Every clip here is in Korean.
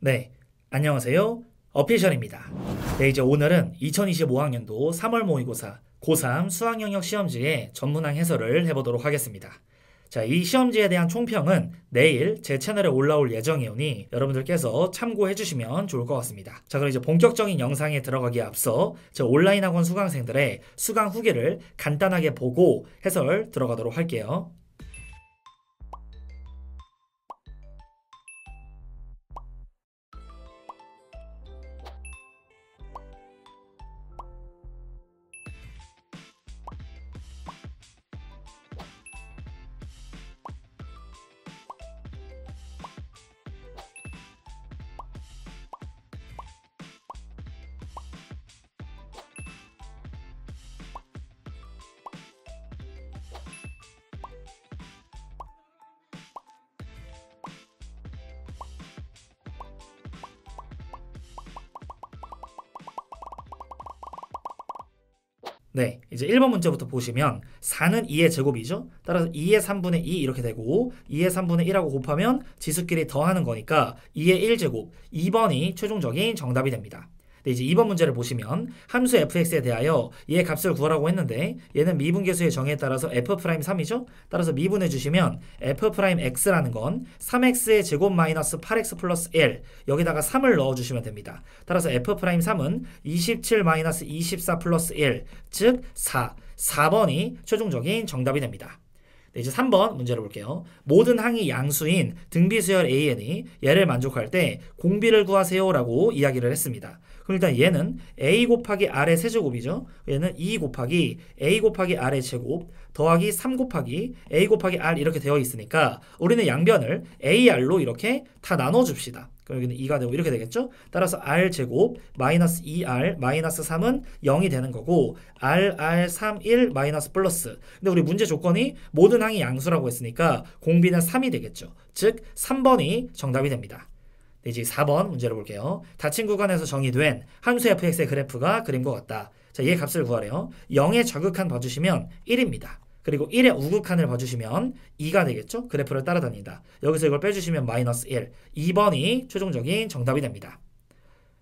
네, 안녕하세요. 어피셜입니다. 네, 이제 오늘은 2025학년도 3월 모의고사 고3 수학 영역 시험지의 전문항 해설을 해보도록 하겠습니다. 자, 이 시험지에 대한 총평은 내일 제 채널에 올라올 예정이오니 여러분들께서 참고해 주시면 좋을 것 같습니다. 자, 그럼 이제 본격적인 영상에 들어가기에 앞서 저 온라인 학원 수강생들의 수강 후기를 간단하게 보고 해설 들어가도록 할게요. 네, 이제 1번 문제부터 보시면 4는 2의 제곱이죠. 따라서 2의 3분의 2 이렇게 되고 2의 3분의 1하고 곱하면 지수끼리 더하는 거니까 2의 1제곱 2번이 최종적인 정답이 됩니다. 네, 이제 2번 문제를 보시면 함수 fx에 대하여 얘의 값을 구하라고 했는데 얘는 미분계수의 정의에 따라서 f'3이죠. 따라서 미분해 주시면 f'x라는 건 3x의 제곱 마이너스 8x 플러스 1 여기다가 3을 넣어주시면 됩니다. 따라서 f'3은 27 마이너스 24 플러스 1 즉 4번이 최종적인 정답이 됩니다. 네, 이제 3번 문제를 볼게요. 모든 항이 양수인 등비수열 AN이 얘를 만족할 때 공비를 구하세요 라고 이야기를 했습니다. 그럼 일단 얘는 A 곱하기 R의 세제곱이죠. 얘는 2 곱하기 A 곱하기 R의 제곱 더하기 3 곱하기 A 곱하기 R 이렇게 되어 있으니까 우리는 양변을 AR로 이렇게 다 나눠줍시다. 그럼 여기는 2가 되고 이렇게 되겠죠? 따라서 R제곱 마이너스 2R 마이너스 3은 0이 되는 거고 R3 1 마이너스 플러스 근데 우리 문제 조건이 모든 항이 양수라고 했으니까 공비는 3이 되겠죠. 즉 3번이 정답이 됩니다. 네, 이제 4번 문제를 볼게요. 닫힌 구간에서 정의된 함수 fx의 그래프가 그린 것 같다. 자, 얘 값을 구하래요. 0의 좌극한 봐주시면 1입니다. 그리고 1의 우극한을 봐주시면 2가 되겠죠? 그래프를 따라다닌다. 여기서 이걸 빼주시면 마이너스 1. 2번이 최종적인 정답이 됩니다.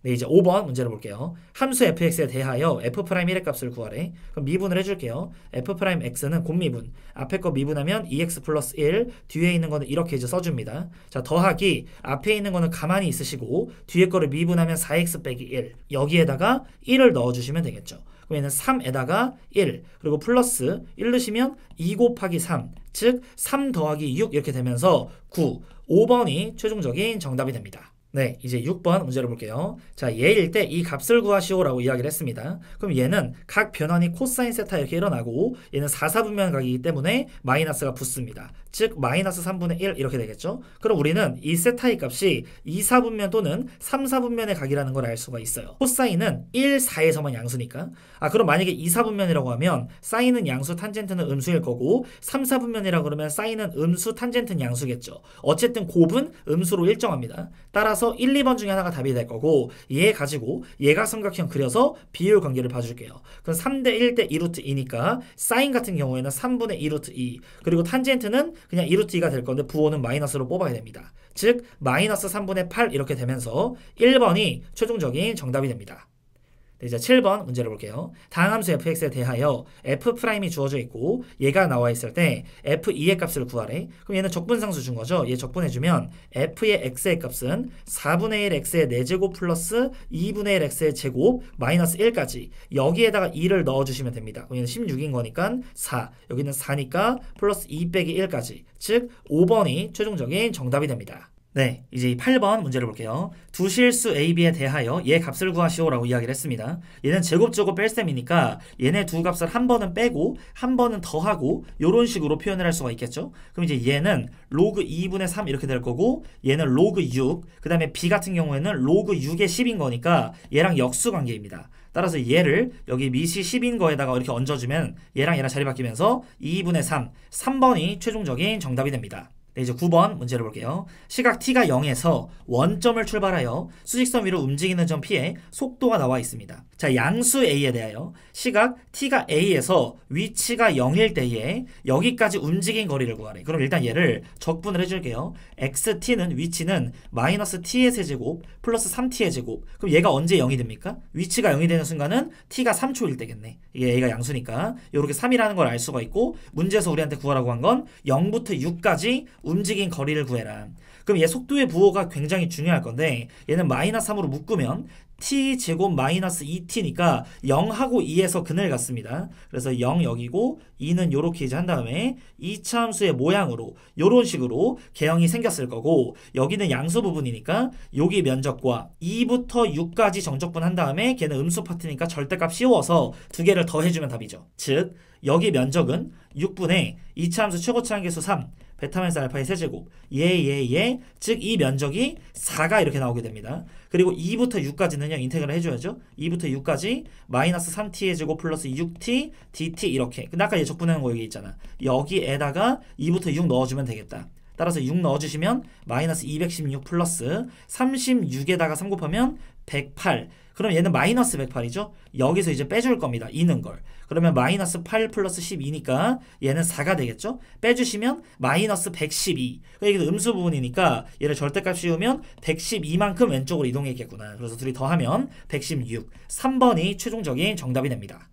네, 이제 5번 문제를 볼게요. 함수 fx에 대하여 f'1의 값을 구하래. 그럼 미분을 해줄게요. f'x는 곱미분. 앞에 거 미분하면 2x 플러스 1, 뒤에 있는 거는 이렇게 이제 써줍니다. 자, 더하기 앞에 있는 거는 가만히 있으시고 뒤에 거를 미분하면 4x 빼기 1. 여기에다가 1을 넣어주시면 되겠죠. 그럼 얘는 3에다가 1, 그리고 플러스 1 넣으시면 2 곱하기 3, 즉 3 더하기 6 이렇게 되면서 9, 5번이 최종적인 정답이 됩니다. 네, 이제 6번 문제를 볼게요. 자, 얘일 때 이 값을 구하시오라고 이야기를 했습니다. 그럼 얘는 각 변환이 코사인 세타 이렇게 일어나고 얘는 4사분면 각이기 때문에 마이너스가 붙습니다. 즉 마이너스 3분의 1 이렇게 되겠죠. 그럼 우리는 이 세타의 값이 2사분면 또는 3사분면의 각이라는 걸 알 수가 있어요. 코사인은 1, 4에서만 양수니까. 그럼 만약에 2사분면이라고 하면 사인은 양수, 탄젠트는 음수일 거고 3사분면이라고 그러면 사인은 음수, 탄젠트는 양수겠죠. 어쨌든 곱은 음수로 일정합니다. 따라서 1, 2번 중에 하나가 답이 될 거고 얘 가지고 예각삼각형 그려서 비율 관계를 봐줄게요. 그럼 3대 1대 2루트 2니까 사인 같은 경우에는 3분의 2루트 2 그리고 탄젠트는 그냥 2루트 2가 될 건데 부호는 마이너스로 뽑아야 됩니다. 즉 마이너스 3분의 8 이렇게 되면서 1번이 최종적인 정답이 됩니다. 네, 이제 7번 문제를 볼게요. 다항 함수 fx에 대하여 f'이 주어져 있고 얘가 나와 있을 때 f2의 값을 구하래. 그럼 얘는 적분상수 준 거죠. 얘 적분해주면 f의 x의 값은 4분의 1 x의 4제곱 플러스 2분의 1 x의 제곱 마이너스 1까지 여기에다가 2를 넣어주시면 됩니다. 그럼 얘는 16인 거니까 4, 여기는 4니까 플러스 2 빼기 1까지 즉 5번이 최종적인 정답이 됩니다. 네, 이제 8번 문제를 볼게요. 두 실수 A, B에 대하여 얘 값을 구하시오라고 이야기를 했습니다. 얘는 제곱제곱 뺄셈이니까 얘네 두 값을 한 번은 빼고 한 번은 더하고 이런 식으로 표현을 할 수가 있겠죠. 그럼 이제 얘는 로그 2분의 3 이렇게 될 거고 얘는 로그 6, 그 다음에 B 같은 경우에는 로그 6의 10인 거니까 얘랑 역수관계입니다. 따라서 얘를 여기 미시 10인 거에다가 이렇게 얹어주면 얘랑 자리 바뀌면서 2분의 3, 3번이 최종적인 정답이 됩니다. 네, 이제 9번 문제를 볼게요. 시각 t가 0에서 원점을 출발하여 수직선 위로 움직이는 점 p에 속도가 나와 있습니다. 자, 양수 a에 대하여 시각 t가 a에서 위치가 0일 때에 여기까지 움직인 거리를 구하래. 그럼 일단 얘를 적분을 해줄게요. xt는 위치는 마이너스 t의 세제곱 플러스 3t의 제곱. 그럼 얘가 언제 0이 됩니까? 위치가 0이 되는 순간은 t가 3초일 때겠네. 이게 a가 양수니까 이렇게 3이라는 걸 알 수가 있고, 문제에서 우리한테 구하라고 한 건 0부터 6까지 움직인 거리를 구해라. 그럼 얘 속도의 부호가 굉장히 중요할 건데, 얘는 마이너스 3으로 묶으면 t제곱 마이너스 2t니까 0하고 2에서 근을 갖습니다. 그래서 0 여기고 2는 요렇게 이제 한 다음에 2차 함수의 모양으로 요런 식으로 개형이 생겼을 거고, 여기는 양수 부분이니까 여기 면적과 2부터 6까지 정적분 한 다음에 걔는 음수 파트니까 절대값 씌워서 두 개를 더해주면 답이죠. 즉 여기 면적은 6분의 2차 함수 최고차 한계수 3 베타-마이너스 알파의 세제곱 즉 이 면적이 4가 이렇게 나오게 됩니다. 그리고 2부터 6까지는요 인테그랄 해줘야죠. 2부터 6까지 마이너스 3t의 제곱 플러스 6t dt 이렇게. 근데 아까 얘 적분하는 거 여기 있잖아. 여기에다가 2부터 6 넣어주면 되겠다. 따라서 6 넣어주시면 마이너스 216 플러스 36에다가 3 곱하면 108. 그럼 얘는 마이너스 108이죠? 여기서 이제 빼줄 겁니다. 있는 걸. 그러면 마이너스 8 플러스 12니까 얘는 4가 되겠죠? 빼주시면 마이너스 112. 이게 음수 부분이니까 얘를 절대값 씌우면 112만큼 왼쪽으로 이동했겠구나. 그래서 둘이 더하면 116. 3번이 최종적인 정답이 됩니다.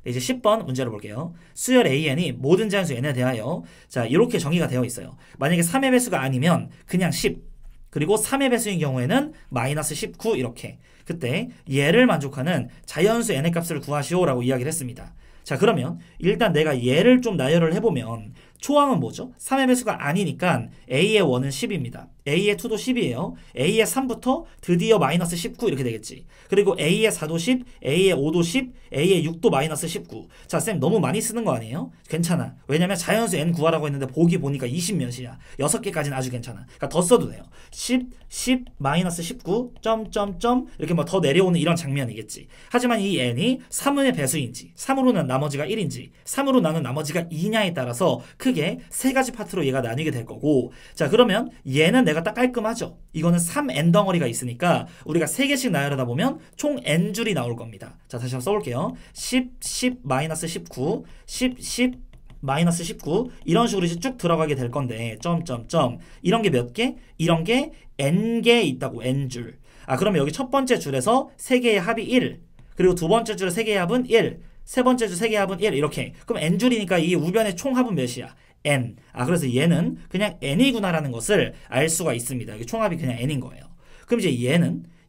이제 10번 문제를 볼게요. 수열 AN이 모든 자연수 n에 대하여 자 이렇게 정의가 되어 있어요. 만약에 3의 배수가 아니면 그냥 10, 그리고 3의 배수인 경우에는 마이너스 19 이렇게. 그때 얘를 만족하는 자연수 n의 값을 구하시오라고 이야기를 했습니다. 자, 그러면 일단 내가 얘를 좀 나열을 해보면 초항은 뭐죠? 3의 배수가 아니니까 A의 1은 10입니다. A의 2도 10이에요. A의 3부터 드디어 마이너스 19 이렇게 되겠지. 그리고 A의 4도 10, A의 5도 10, A의 6도 마이너스 19. 자, 쌤 너무 많이 쓰는 거 아니에요? 괜찮아. 왜냐면 자연수 n 구하라고 했는데 보기 보니까 20몇이야. 6개까지는 아주 괜찮아. 그러니까 더 써도 돼요. 10, 10, 마이너스 19, 점점점 이렇게 뭐 더 내려오는 이런 장면이겠지. 하지만 이 n이 3의 배수인지 3으로는 나머지가 1인지 3으로 나눈 나머지가 2냐에 따라서 크게 세 가지 파트로 얘가 나뉘게 될 거고, 자 그러면 얘는 내가 딱 깔끔하죠. 이거는 3n 덩어리가 있으니까 우리가 3개씩 나열하다 보면 총 n줄이 나올 겁니다. 자 다시 한번 써볼게요. 10, 10, 마이너스 19, 10, 10, 마이너스 19 이런 식으로 이제 쭉 들어가게 될 건데 점점점 이런 게 몇 개? 이런 게 n개 있다고. n줄. 그러면 여기 첫 번째 줄에서 3개의 합이 1, 그리고 두 번째 줄에 3개의 합은 1, 세 번째 줄 3개의 합은 1 이렇게. 그럼 n줄이니까 이 우변의 총 합은 몇이야? n. 그래서 얘는 그냥 n이구나라는 것을 알 수가 있습니다. 이게 총합이 그냥 n인 거예요. 그럼 이제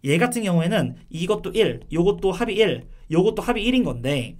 얘 같은 경우에는 이것도 1, 요것도 합이 1, 요것도 합이 1인 건데,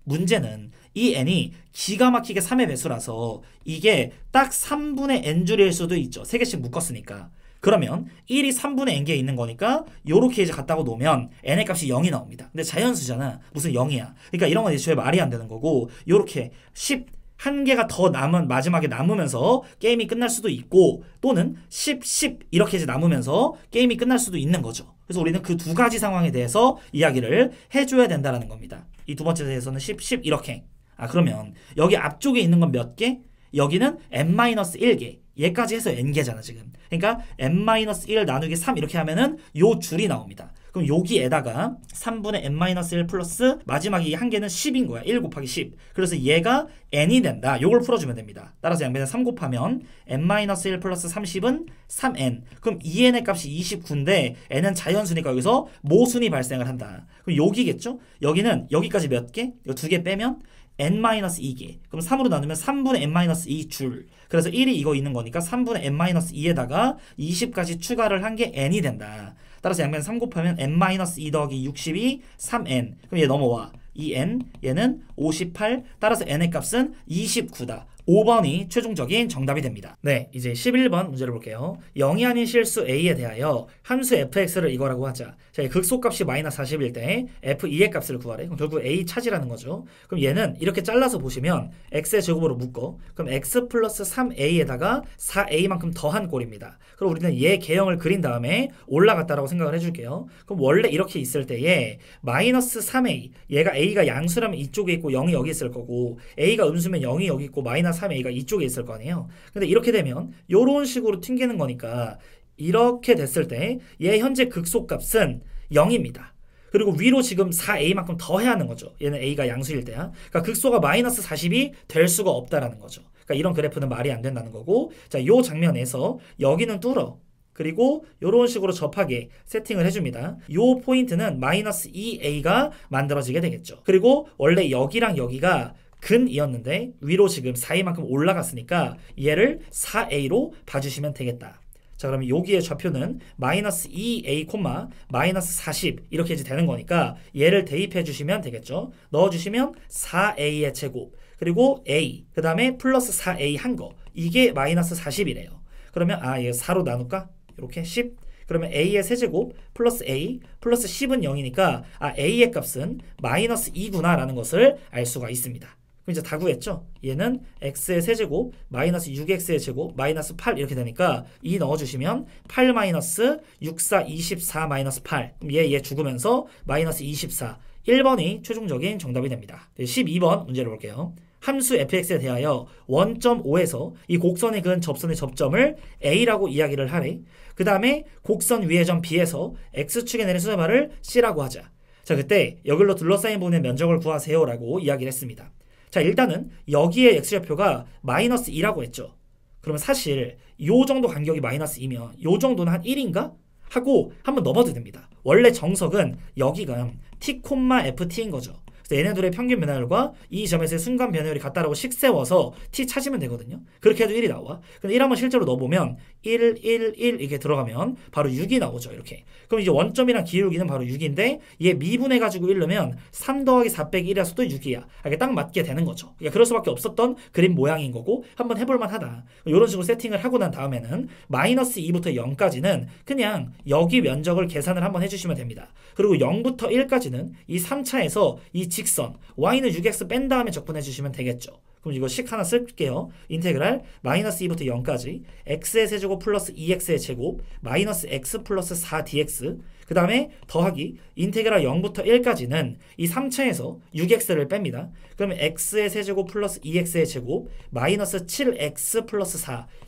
문제는 이 n이 기가 막히게 3의 배수라서 이게 딱 3분의 n줄일 수도 있죠. 3개씩 묶었으니까. 그러면 1이 3분의 n개에 있는 거니까 요렇게 이제 갖다가 놓으면 n의 값이 0이 나옵니다. 근데 자연수잖아. 무슨 0이야. 그러니까 이런 건 이제 말이 안 되는 거고, 요렇게 10 한 개가 더 마지막에 남으면서 게임이 끝날 수도 있고, 또는 10, 10 이렇게 이제 남으면서 게임이 끝날 수도 있는 거죠. 그래서 우리는 그 두 가지 상황에 대해서 이야기를 해줘야 된다는 겁니다. 이 두 번째 대해서는 10, 10 이렇게. 그러면 여기 앞쪽에 있는 건 몇 개? 여기는 n-1개. 얘까지 해서 n개잖아 지금. 그러니까 n-1 나누기 3 이렇게 하면은 요 줄이 나옵니다. 그럼 여기에다가 3분의 n-1 플러스 마지막에 이 한 개는 10인 거야. 1 곱하기 10. 그래서 얘가 n이 된다. 요걸 풀어주면 됩니다. 따라서 양변에 3 곱하면 n-1 플러스 30은 3n. 그럼 2n의 값이 29인데 n은 자연수니까 여기서 모순이 발생을 한다. 그럼 여기겠죠? 여기는 여기까지 몇 개? 이 두 개 빼면 n-2개. 그럼 3으로 나누면 3분의 n-2 줄. 그래서 1이 이거 있는 거니까 3분의 n-2에다가 20까지 추가를 한 게 n이 된다. 따라서 양변 3 곱하면 n-2 더하기 60이 3n. 그럼 얘 넘어와. 2n, 얘는 58. 따라서 n의 값은 29다. 5번이 최종적인 정답이 됩니다. 네, 이제 11번 문제를 볼게요. 0이 아닌 실수 a에 대하여 함수 fx를 이거라고 하자. 자, 극소값이 마이너스 40일 때 f2의 값을 구하래. 그럼 결국 a 차지라는 거죠. 그럼 얘는 이렇게 잘라서 보시면 x의 제곱으로 묶어. 그럼 x 플러스 3a에다가 4a만큼 더한 꼴입니다. 그럼 우리는 얘 개형을 그린 다음에 올라갔다라고 생각을 해줄게요. 그럼 원래 이렇게 있을 때에 마이너스 3a, 얘가 a가 양수라면 이쪽에 있고 0이 여기 있을 거고, a가 음수면 0이 여기 있고 마이너스 3a가 이쪽에 있을 거 아니에요. 근데 이렇게 되면 이런 식으로 튕기는 거니까 이렇게 됐을 때 얘 현재 극소값은 0입니다. 그리고 위로 지금 4a만큼 더 해야 하는 거죠. 얘는 a가 양수일 때야. 그러니까 극소가 마이너스 40이 될 수가 없다라는 거죠. 그러니까 이런 그래프는 말이 안 된다는 거고, 자, 요 장면에서 여기는 뚫어. 그리고 이런 식으로 접하게 세팅을 해줍니다. 요 포인트는 마이너스 2a가 만들어지게 되겠죠. 그리고 원래 여기랑 여기가 근이었는데 위로 지금 4a만큼 올라갔으니까 얘를 4a로 봐주시면 되겠다. 자, 그러면 여기의 좌표는 마이너스 2a, 마이너스 40 이렇게 이제 되는 거니까 얘를 대입해 주시면 되겠죠. 넣어주시면 4a의 제곱 그리고 a 그 다음에 플러스 4a 한 거 이게 마이너스 40이래요. 그러면 얘 4로 나눌까? 이렇게 10 그러면 a의 세제곱 플러스 a 플러스 10은 0이니까 a의 값은 마이너스 2구나 라는 것을 알 수가 있습니다. 그럼 이제 다 구했죠? 얘는 x의 세제곱 마이너스 6x의 제곱 마이너스 8 이렇게 되니까 2 넣어주시면 8 마이너스 6, 4, 24 마이너스 8 그럼 얘 죽으면서 마이너스 24 1번이 최종적인 정답이 됩니다. 12번 문제를 볼게요. 함수 fx에 대하여 원점 O에서 이 곡선에 그은 접선의 접점을 A라고 이야기를 하래. 그 다음에 곡선 위의 점 B에서 X축에 내린 수자발을 C라고 하자. 자, 그때 여기로 둘러싸인 부분의 면적을 구하세요 라고 이야기를 했습니다. 자, 일단은 여기에 X좌표가 마이너스 2라고 했죠. 그러면 사실 요 정도 간격이 마이너스 2면 요 정도는 한 1인가? 하고 한번 넘어도 됩니다. 원래 정석은 여기가 t, ft인 거죠. 그래서 얘네들의 평균 변화율과 이 점에서의 순간 변화율이 같다라고 식 세워서 t 찾으면 되거든요. 그렇게 해도 1이 나와. 근데 1 한번 실제로 넣어보면 1, 1, 1 이렇게 들어가면 바로 6이 나오죠. 이렇게. 그럼 이제 원점이랑 기울기는 바로 6인데 얘 미분해가지고 1 넣으면 3 더하기 4 빼기 1이라서 또 6이야. 이게 딱 맞게 되는 거죠. 그러니까 그럴 수밖에 없었던 그림 모양인 거고 한번 해볼만 하다. 이런 식으로 세팅을 하고 난 다음에는 마이너스 2부터 0까지는 그냥 여기 면적을 계산을 한번 해주시면 됩니다. 그리고 0부터 1까지는 이 3차에서 이 직선 y는 6x 뺀 다음에 적분해 주시면 되겠죠. 그럼 이거 식 하나 쓸게요. 인테그랄 마이너스 2부터 0까지 x의 세제곱 플러스 2x의 제곱 마이너스 x 플러스 4dx 그 다음에 더하기 인테그랄 0부터 1까지는 이 3차에서 6x를 뺍니다. 그러면 x의 세제곱 플러스 2x의 제곱 마이너스 7x 플러스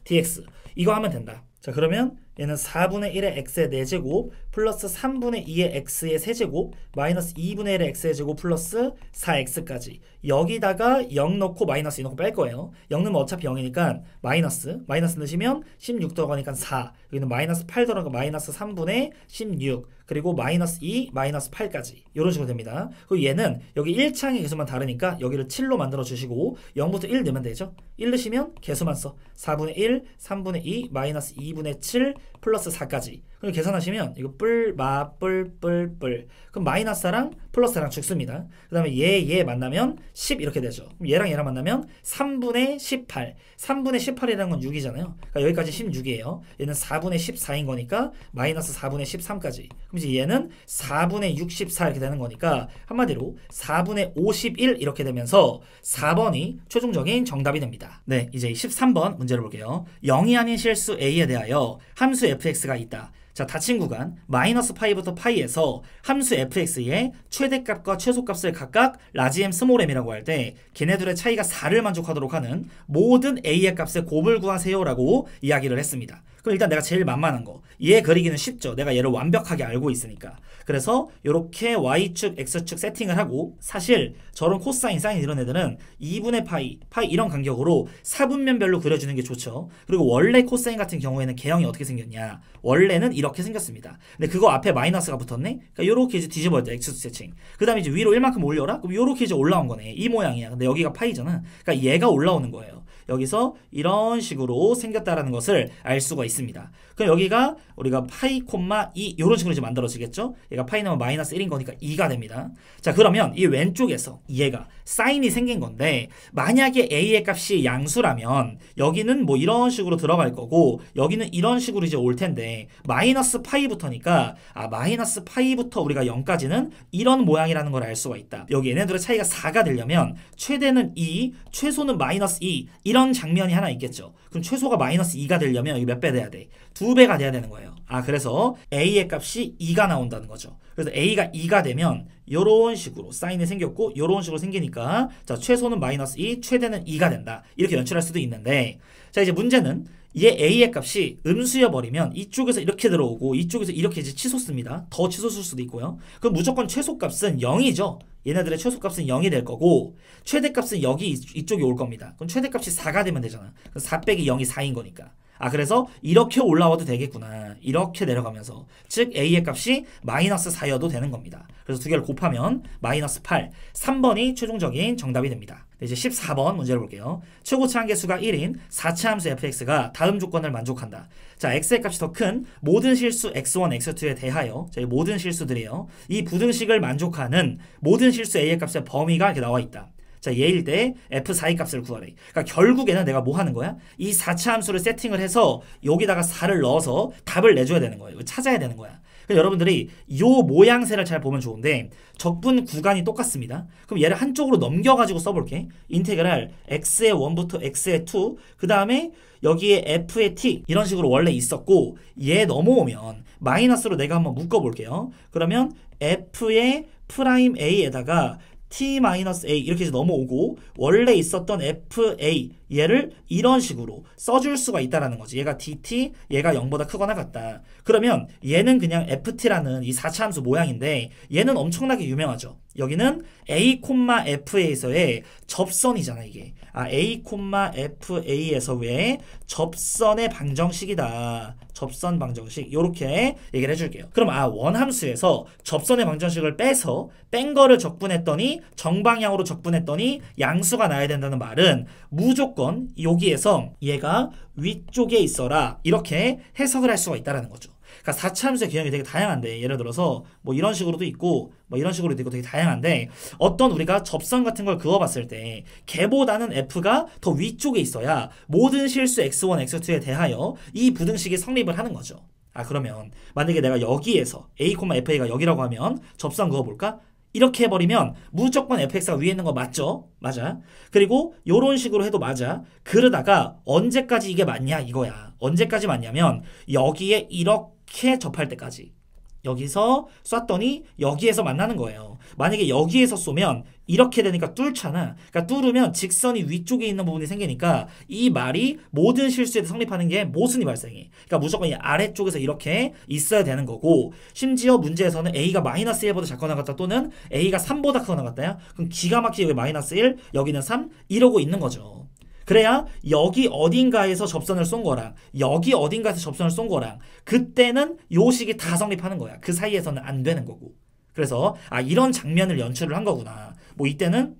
4dx 이거 하면 된다. 자, 그러면 얘는 4분의 1의 x의 4제곱 플러스 3분의 2의 x의 세제곱 마이너스 2분의 1의 x의 제곱 플러스 4x까지 여기다가 0 넣고 마이너스 2 넣고 뺄 거예요. 0 넣으면 어차피 0이니까 마이너스 넣으시면 16 들어가니까 4 여기는 마이너스 8 들어가니까 마이너스 3분의 16 그리고 마이너스 2 마이너스 8까지 이런 식으로 됩니다. 그리고 얘는 여기 1창의 개수만 다르니까 여기를 7로 만들어 주시고 0부터 1 넣으면 되죠. 1 넣으시면 개수만 써 4분의 1 3분의 2 마이너스 2분의 7 플러스 4까지 그럼 계산하시면 이거 그럼 마이너스랑 플러스랑 죽습니다. 그 다음에 얘 만나면 10 이렇게 되죠. 그럼 얘랑 만나면 3분의 18 3분의 18이라는 건 6이잖아요. 그러니까 여기까지 16이에요. 얘는 4분의 14인 거니까 마이너스 4분의 13까지 그럼 이제 얘는 4분의 64 이렇게 되는 거니까 한마디로 4분의 51 이렇게 되면서 4번이 최종적인 정답이 됩니다. 네, 이제 13번 문제를 볼게요. 0이 아닌 실수 a에 대하여 함수 fx가 있다. 자, 닫힌 구간 마이너스 파이부터 파이에서 함수 fx의 최대값과 최소값을 각각 라지 m 스몰 m이라고 할 때 걔네들의 차이가 4를 만족하도록 하는 모든 a의 값의 곱을 구하세요 라고 이야기를 했습니다. 그럼 일단 내가 제일 만만한 거 얘 그리기는 쉽죠. 내가 얘를 완벽하게 알고 있으니까. 그래서 이렇게 y축 x축 세팅을 하고 사실 저런 코사인 사인 이런 애들은 2분의 파이 이런 간격으로 사분면별로 그려주는 게 좋죠. 그리고 원래 코사인 같은 경우에는 개형이 어떻게 생겼냐 원래는 이렇게 생겼습니다. 근데 그거 앞에 마이너스가 붙었네. 그러니까 이렇게 이제 뒤집어야 돼. x축 세팅. 그 다음에 이제 위로 1만큼 올려라. 그럼 이렇게 이제 올라온 거네. 이 모양이야. 근데 여기가 파이잖아. 그러니까 얘가 올라오는 거예요. 여기서 이런 식으로 생겼다라는 것을 알 수가 있습니다. 그럼 여기가 우리가 파이, 2 이런 식으로 이제 만들어지겠죠? 얘가 파이 나면 마이너스 1인 거니까 2가 됩니다. 자, 그러면 이 왼쪽에서 얘가 사인이 생긴 건데 만약에 a의 값이 양수라면 여기는 뭐 이런 식으로 들어갈 거고 여기는 이런 식으로 이제 올 텐데 마이너스 파이부터니까 마이너스 파이부터 우리가 0까지는 이런 모양이라는 걸 알 수가 있다. 여기 얘네들의 차이가 4가 되려면 최대는 2, 최소는 마이너스 2 이런 이런 장면이 하나 있겠죠. 그럼 최소가 마이너스 2가 되려면 여기 몇 배 돼야 돼? 2배가 돼야 되는 거예요. 그래서 a의 값이 2가 나온다는 거죠. 그래서 a가 2가 되면 요런 식으로 사인이 생겼고 요런 식으로 생기니까 자 최소는 마이너스 2, 최대는 2가 된다. 이렇게 연출할 수도 있는데 자 이제 문제는 얘 a의 값이 음수여 버리면 이쪽에서 이렇게 들어오고 이쪽에서 이렇게 이제 치솟습니다. 더 치솟을 수도 있고요. 그럼 무조건 최소값은 0이죠. 얘네들의 최소값은 0이 될 거고 최대값은 여기 이쪽에 올 겁니다. 그럼 최대값이 4가 되면 되잖아. 그럼 4 빼기 0이 4인 거니까. 그래서 이렇게 올라와도 되겠구나. 이렇게 내려가면서 즉 a의 값이 마이너스 4여도 되는 겁니다. 그래서 두 개를 곱하면 마이너스 8, 3번이 최종적인 정답이 됩니다. 이제 14번 문제를 볼게요. 최고차 한계수가 1인 4차 함수 fx가 다음 조건을 만족한다. 자, x의 값이 더 큰 모든 실수 x1, x2에 대하여 자, 모든 실수들이에요. 이 부등식을 만족하는 모든 실수 a의 값의 범위가 이렇게 나와 있다. 자, 얘일 때 f4의 값을 구하래. 그러니까 결국에는 내가 뭐 하는 거야? 이 4차 함수를 세팅을 해서 여기다가 4를 넣어서 답을 내줘야 되는 거예요. 찾아야 되는 거야. 그래서 여러분들이 요 모양새를 잘 보면 좋은데 적분 구간이 똑같습니다. 그럼 얘를 한쪽으로 넘겨가지고 써볼게. 인테그랄 x의 1부터 x의 2, 그 다음에 여기에 f의 t 이런 식으로 원래 있었고 얘 넘어오면 마이너스로 내가 한번 묶어볼게요. 그러면 f의 프라임 a에다가 t-a 이렇게 해서 넘어오고 원래 있었던 fa 얘를 이런 식으로 써줄 수가 있다라는 거지. 얘가 dt, 얘가 0보다 크거나 같다. 그러면 얘는 그냥 ft라는 이 4차 함수 모양인데 얘는 엄청나게 유명하죠. 여기는 a, f에서의 접선이잖아 이게. a, fa에서의 접선의 방정식이다. 접선 방정식 요렇게 얘기를 해줄게요. 그럼 원함수에서 접선의 방정식을 빼서 뺀 거를 적분했더니 정방향으로 적분했더니 양수가 나야 된다는 말은 무조건 여기에서 얘가 위쪽에 있어라 이렇게 해석을 할 수가 있다는 거죠. 그러니까 4차 함수의 개념이 되게 다양한데 예를 들어서 뭐 이런 식으로도 있고 뭐 이런 식으로도 있고 되게 다양한데 어떤 우리가 접선 같은 걸 그어봤을 때 걔보다는 f가 더 위쪽에 있어야 모든 실수 x1, x2에 대하여 이 부등식이 성립을 하는 거죠. 그러면 만약에 내가 여기에서 a, fa가 여기라고 하면 접선 그어볼까? 이렇게 해버리면 무조건 fx가 위에 있는 거 맞죠? 맞아. 그리고 요런 식으로 해도 맞아. 그러다가 언제까지 이게 맞냐 이거야. 언제까지 맞냐면 여기에 이렇게 접할 때까지. 여기서 쐈더니 여기에서 만나는 거예요. 만약에 여기에서 쏘면 이렇게 되니까 뚫잖아. 그러니까 뚫으면 직선이 위쪽에 있는 부분이 생기니까 이 말이 모든 실수에 성립하는 게 모순이 발생해. 그러니까 무조건 이 아래쪽에서 이렇게 있어야 되는 거고 심지어 문제에서는 a가 마이너스 1보다 작거나 같다 또는 a가 3보다 크거나 같다야. 그럼 기가 막히게 여기 마이너스 1, 여기는 3 이러고 있는 거죠. 그래야 여기 어딘가에서 접선을 쏜 거랑 여기 어딘가에서 접선을 쏜 거랑 그때는 요 식이 다 성립하는 거야. 그 사이에서는 안 되는 거고. 그래서 이런 장면을 연출을 한 거구나. 뭐 이때는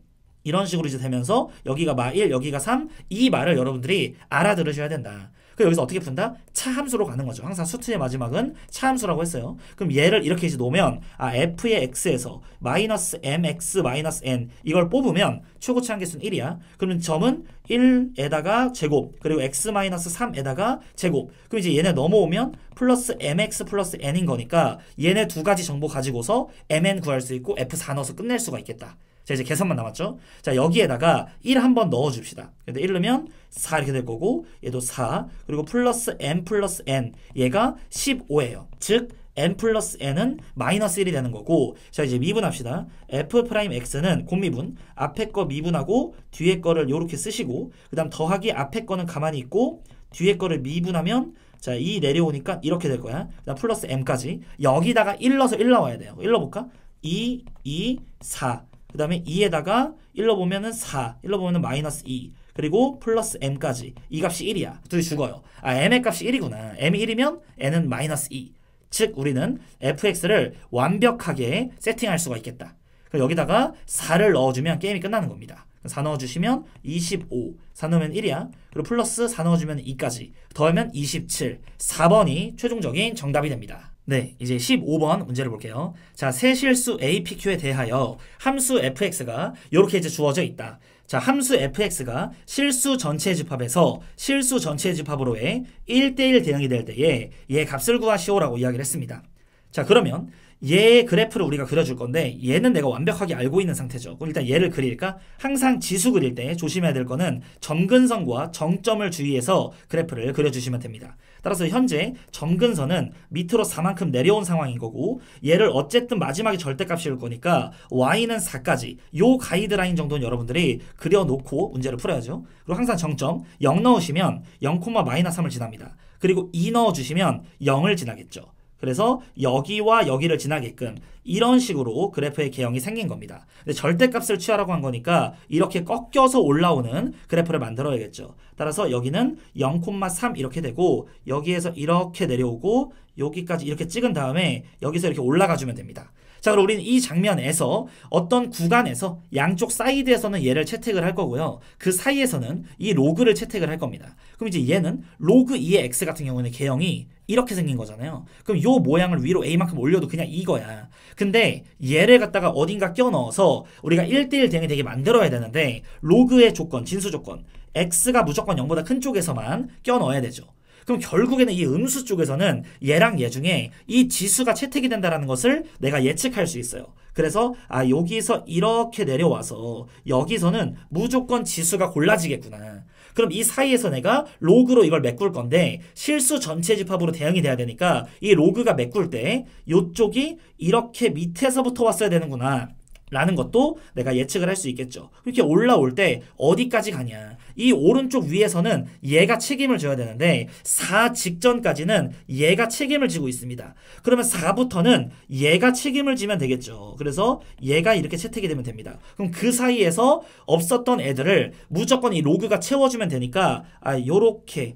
이런 식으로 이제 되면서 여기가 마1 여기가 3 이 말을 여러분들이 알아들으셔야 된다. 그럼 여기서 어떻게 푼다? 차함수로 가는 거죠. 항상 수트의 마지막은 차함수라고 했어요. 그럼 얘를 이렇게 이제 놓으면 f의 x에서 마이너스 mx 마이너스 n 이걸 뽑으면 최고차 한계수는 1이야. 그러면 점은 1에다가 제곱 그리고 x 마이너스 3에다가 제곱. 그럼 이제 얘네 넘어오면 플러스 mx 플러스 n인 거니까 얘네 두 가지 정보 가지고서 mn 구할 수 있고 f4 넣어서 끝낼 수가 있겠다. 자 이제 계산만 남았죠. 자 여기에다가 1 한번 넣어줍시다. 근데 1 넣으면 4 이렇게 될 거고 얘도 4 그리고 플러스 m 플러스 n 얘가 15예요. 즉 n 플러스 n은 마이너스 1이 되는 거고 자 이제 미분합시다. f 프라임 x는 곱미분 앞에 거 미분하고 뒤에 거를 요렇게 쓰시고 그 다음 더하기 앞에 거는 가만히 있고 뒤에 거를 미분하면 자, 2 내려오니까 이렇게 될 거야. 그 다음 플러스 m까지 여기다가 1 넣어서 1 나와야 돼요. 1 넣어볼까? 2, 2, 4 그 다음에 2에다가 1로 보면은 4, 1로 보면은 마이너스 2, 그리고 플러스 m까지. 이 값이 1이야. 둘이 죽어요. m의 값이 1이구나. m이 1이면 n은 마이너스 2. 즉 우리는 fx를 완벽하게 세팅할 수가 있겠다. 그럼 여기다가 4를 넣어주면 게임이 끝나는 겁니다. 4 넣어주시면 25, 4 넣으면 1이야. 그리고 플러스 4 넣어주면 2까지. 더하면 27. 4번이 최종적인 정답이 됩니다. 네, 이제 15번 문제를 볼게요. 자, 세 실수 a, p, q에 대하여 함수 fx가 이렇게 이제 주어져 있다. 자, 함수 fx가 실수 전체 집합에서 실수 전체 집합으로의 1대1 대응이 될 때에 얘 값을 구하시오라고 이야기를 했습니다. 자, 그러면 얘의 그래프를 우리가 그려줄 건데 얘는 내가 완벽하게 알고 있는 상태죠. 그럼 일단 얘를 그릴까? 항상 지수 그릴 때 조심해야 될 거는 점근선과 정점을 주의해서 그래프를 그려주시면 됩니다. 따라서 현재 점근선은 밑으로 4만큼 내려온 상황인 거고 얘를 어쨌든 마지막에 절대값일 거니까 y는 4까지 요 가이드라인 정도는 여러분들이 그려놓고 문제를 풀어야죠. 그리고 항상 정점 0 넣으시면 0,-3을 지납니다. 그리고 2 넣어주시면 0을 지나겠죠. 그래서 여기와 여기를 지나게끔 이런 식으로 그래프의 개형이 생긴 겁니다. 근데 절대값을 취하라고 한 거니까 이렇게 꺾여서 올라오는 그래프를 만들어야겠죠. 따라서 여기는 0,3 이렇게 되고 여기에서 이렇게 내려오고 여기까지 이렇게 찍은 다음에 여기서 이렇게 올라가 주면 됩니다. 자, 그럼 우리는 이 장면에서 어떤 구간에서 양쪽 사이드에서는 얘를 채택을 할 거고요. 그 사이에서는 이 로그를 채택을 할 겁니다. 그럼 이제 얘는 로그 2의 x 같은 경우는 개형이 이렇게 생긴 거잖아요. 그럼 요 모양을 위로 a만큼 올려도 그냥 이거야. 근데 얘를 갖다가 어딘가 껴 넣어서 우리가 1대1 대응이 되게 만들어야 되는데 로그의 조건, 진수 조건 x가 무조건 0보다 큰 쪽에서만 껴 넣어야 되죠. 그럼 결국에는 이 음수 쪽에서는 얘랑 얘 중에 이 지수가 채택이 된다는 것을 내가 예측할 수 있어요. 그래서 여기서 이렇게 내려와서 여기서는 무조건 지수가 골라지겠구나. 그럼 이 사이에서 내가 로그로 이걸 메꿀 건데 실수 전체 집합으로 대응이 돼야 되니까 이 로그가 메꿀 때 이쪽이 이렇게 밑에서부터 왔어야 되는구나 라는 것도 내가 예측을 할 수 있겠죠. 이렇게 올라올 때 어디까지 가냐. 이 오른쪽 위에서는 얘가 책임을 져야 되는데 4 직전까지는 얘가 책임을 지고 있습니다. 그러면 4부터는 얘가 책임을 지면 되겠죠. 그래서 얘가 이렇게 채택이 되면 됩니다. 그럼 그 사이에서 없었던 애들을 무조건 이 로그가 채워주면 되니까 요렇게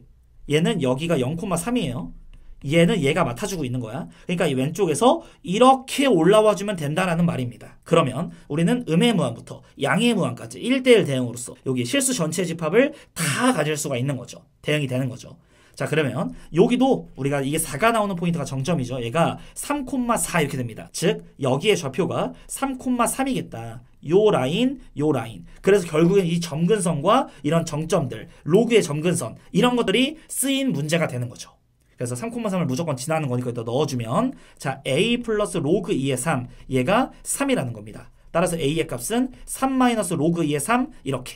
얘는 여기가 0,3이에요. 얘는 얘가 맡아주고 있는 거야. 그러니까 이 왼쪽에서 이렇게 올라와주면 된다라는 말입니다. 그러면 우리는 음의 무한부터 양의 무한까지 1대1 대응으로서 여기 실수 전체 집합을 다 가질 수가 있는 거죠. 대응이 되는 거죠. 자, 그러면 여기도 우리가 이게 4가 나오는 포인트가 정점이죠. 얘가 3,4 이렇게 됩니다. 즉 여기의 좌표가 3,3이겠다. 요 라인, 요 라인. 그래서 결국엔 이 점근선과 이런 정점들, 로그의 점근선 이런 것들이 쓰인 문제가 되는 거죠. 그래서 3,3을 무조건 지나는 거니까 여기다 넣어주면 자 a 플러스 로그 2의 3 얘가 3이라는 겁니다. 따라서 a의 값은 3 마이너스 로그 2의 3 이렇게.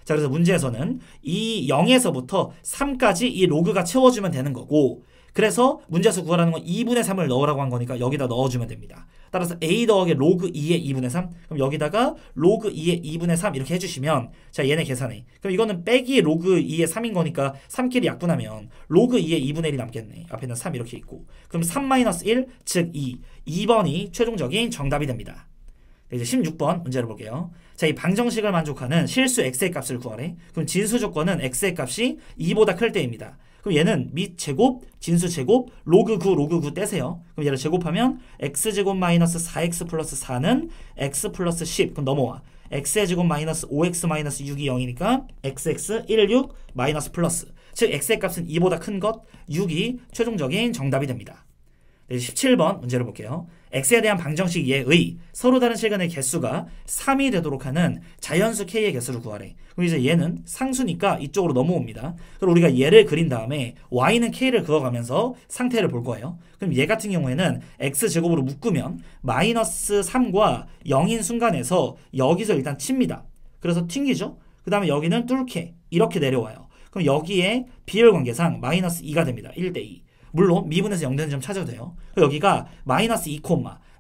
자, 그래서 문제에서는 이 0에서부터 3까지 이 로그가 채워주면 되는 거고 그래서 문제에서 구하라는 건 2분의 3을 넣으라고 한 거니까 여기다 넣어주면 됩니다. 따라서 a 더하기 로그 2의 2분의 3 그럼 여기다가 로그 2의 2분의 3 이렇게 해주시면 자 얘네 계산해. 그럼 이거는 빼기 로그 2의 3인 거니까 3끼리 약분하면 로그 2의 2분의 1이 남겠네. 앞에는 3 이렇게 있고 그럼 3 마이너스 1 즉 2. 2번이 최종적인 정답이 됩니다. 이제 16번 문제를 볼게요. 자, 이 방정식을 만족하는 실수 x의 값을 구하래. 그럼 진수 조건은 x의 값이 2보다 클 때입니다. 그럼 얘는 밑 제곱, 진수 제곱, 로그 9, 로그 9 떼세요. 그럼 얘를 제곱하면 x제곱 마이너스 4x 플러스 4는 x 플러스 10. 그럼 넘어와. x의 제곱 마이너스 5x 마이너스 6이 0이니까 xx 1, 6 마이너스 플러스. 즉 x의 값은 2보다 큰 것, 6이 최종적인 정답이 됩니다. 17번 문제를 볼게요. x에 대한 방정식 예의 서로 다른 시간의 개수가 3이 되도록 하는 자연수 k의 개수를 구하래. 그럼 이제 얘는 상수니까 이쪽으로 넘어옵니다. 그럼 우리가 얘를 그린 다음에 y는 k를 그어가면서 상태를 볼 거예요. 그럼 얘 같은 경우에는 x제곱으로 묶으면 마이너스 3과 0인 순간에서 여기서 일단 칩니다. 그래서 튕기죠. 그 다음에 여기는 뚫게 이렇게 내려와요. 그럼 여기에 비율 관계상 마이너스 2가 됩니다. 1대2. 물론 미분에서 0 되는 점 찾아도 돼요. 여기가 마이너스 2,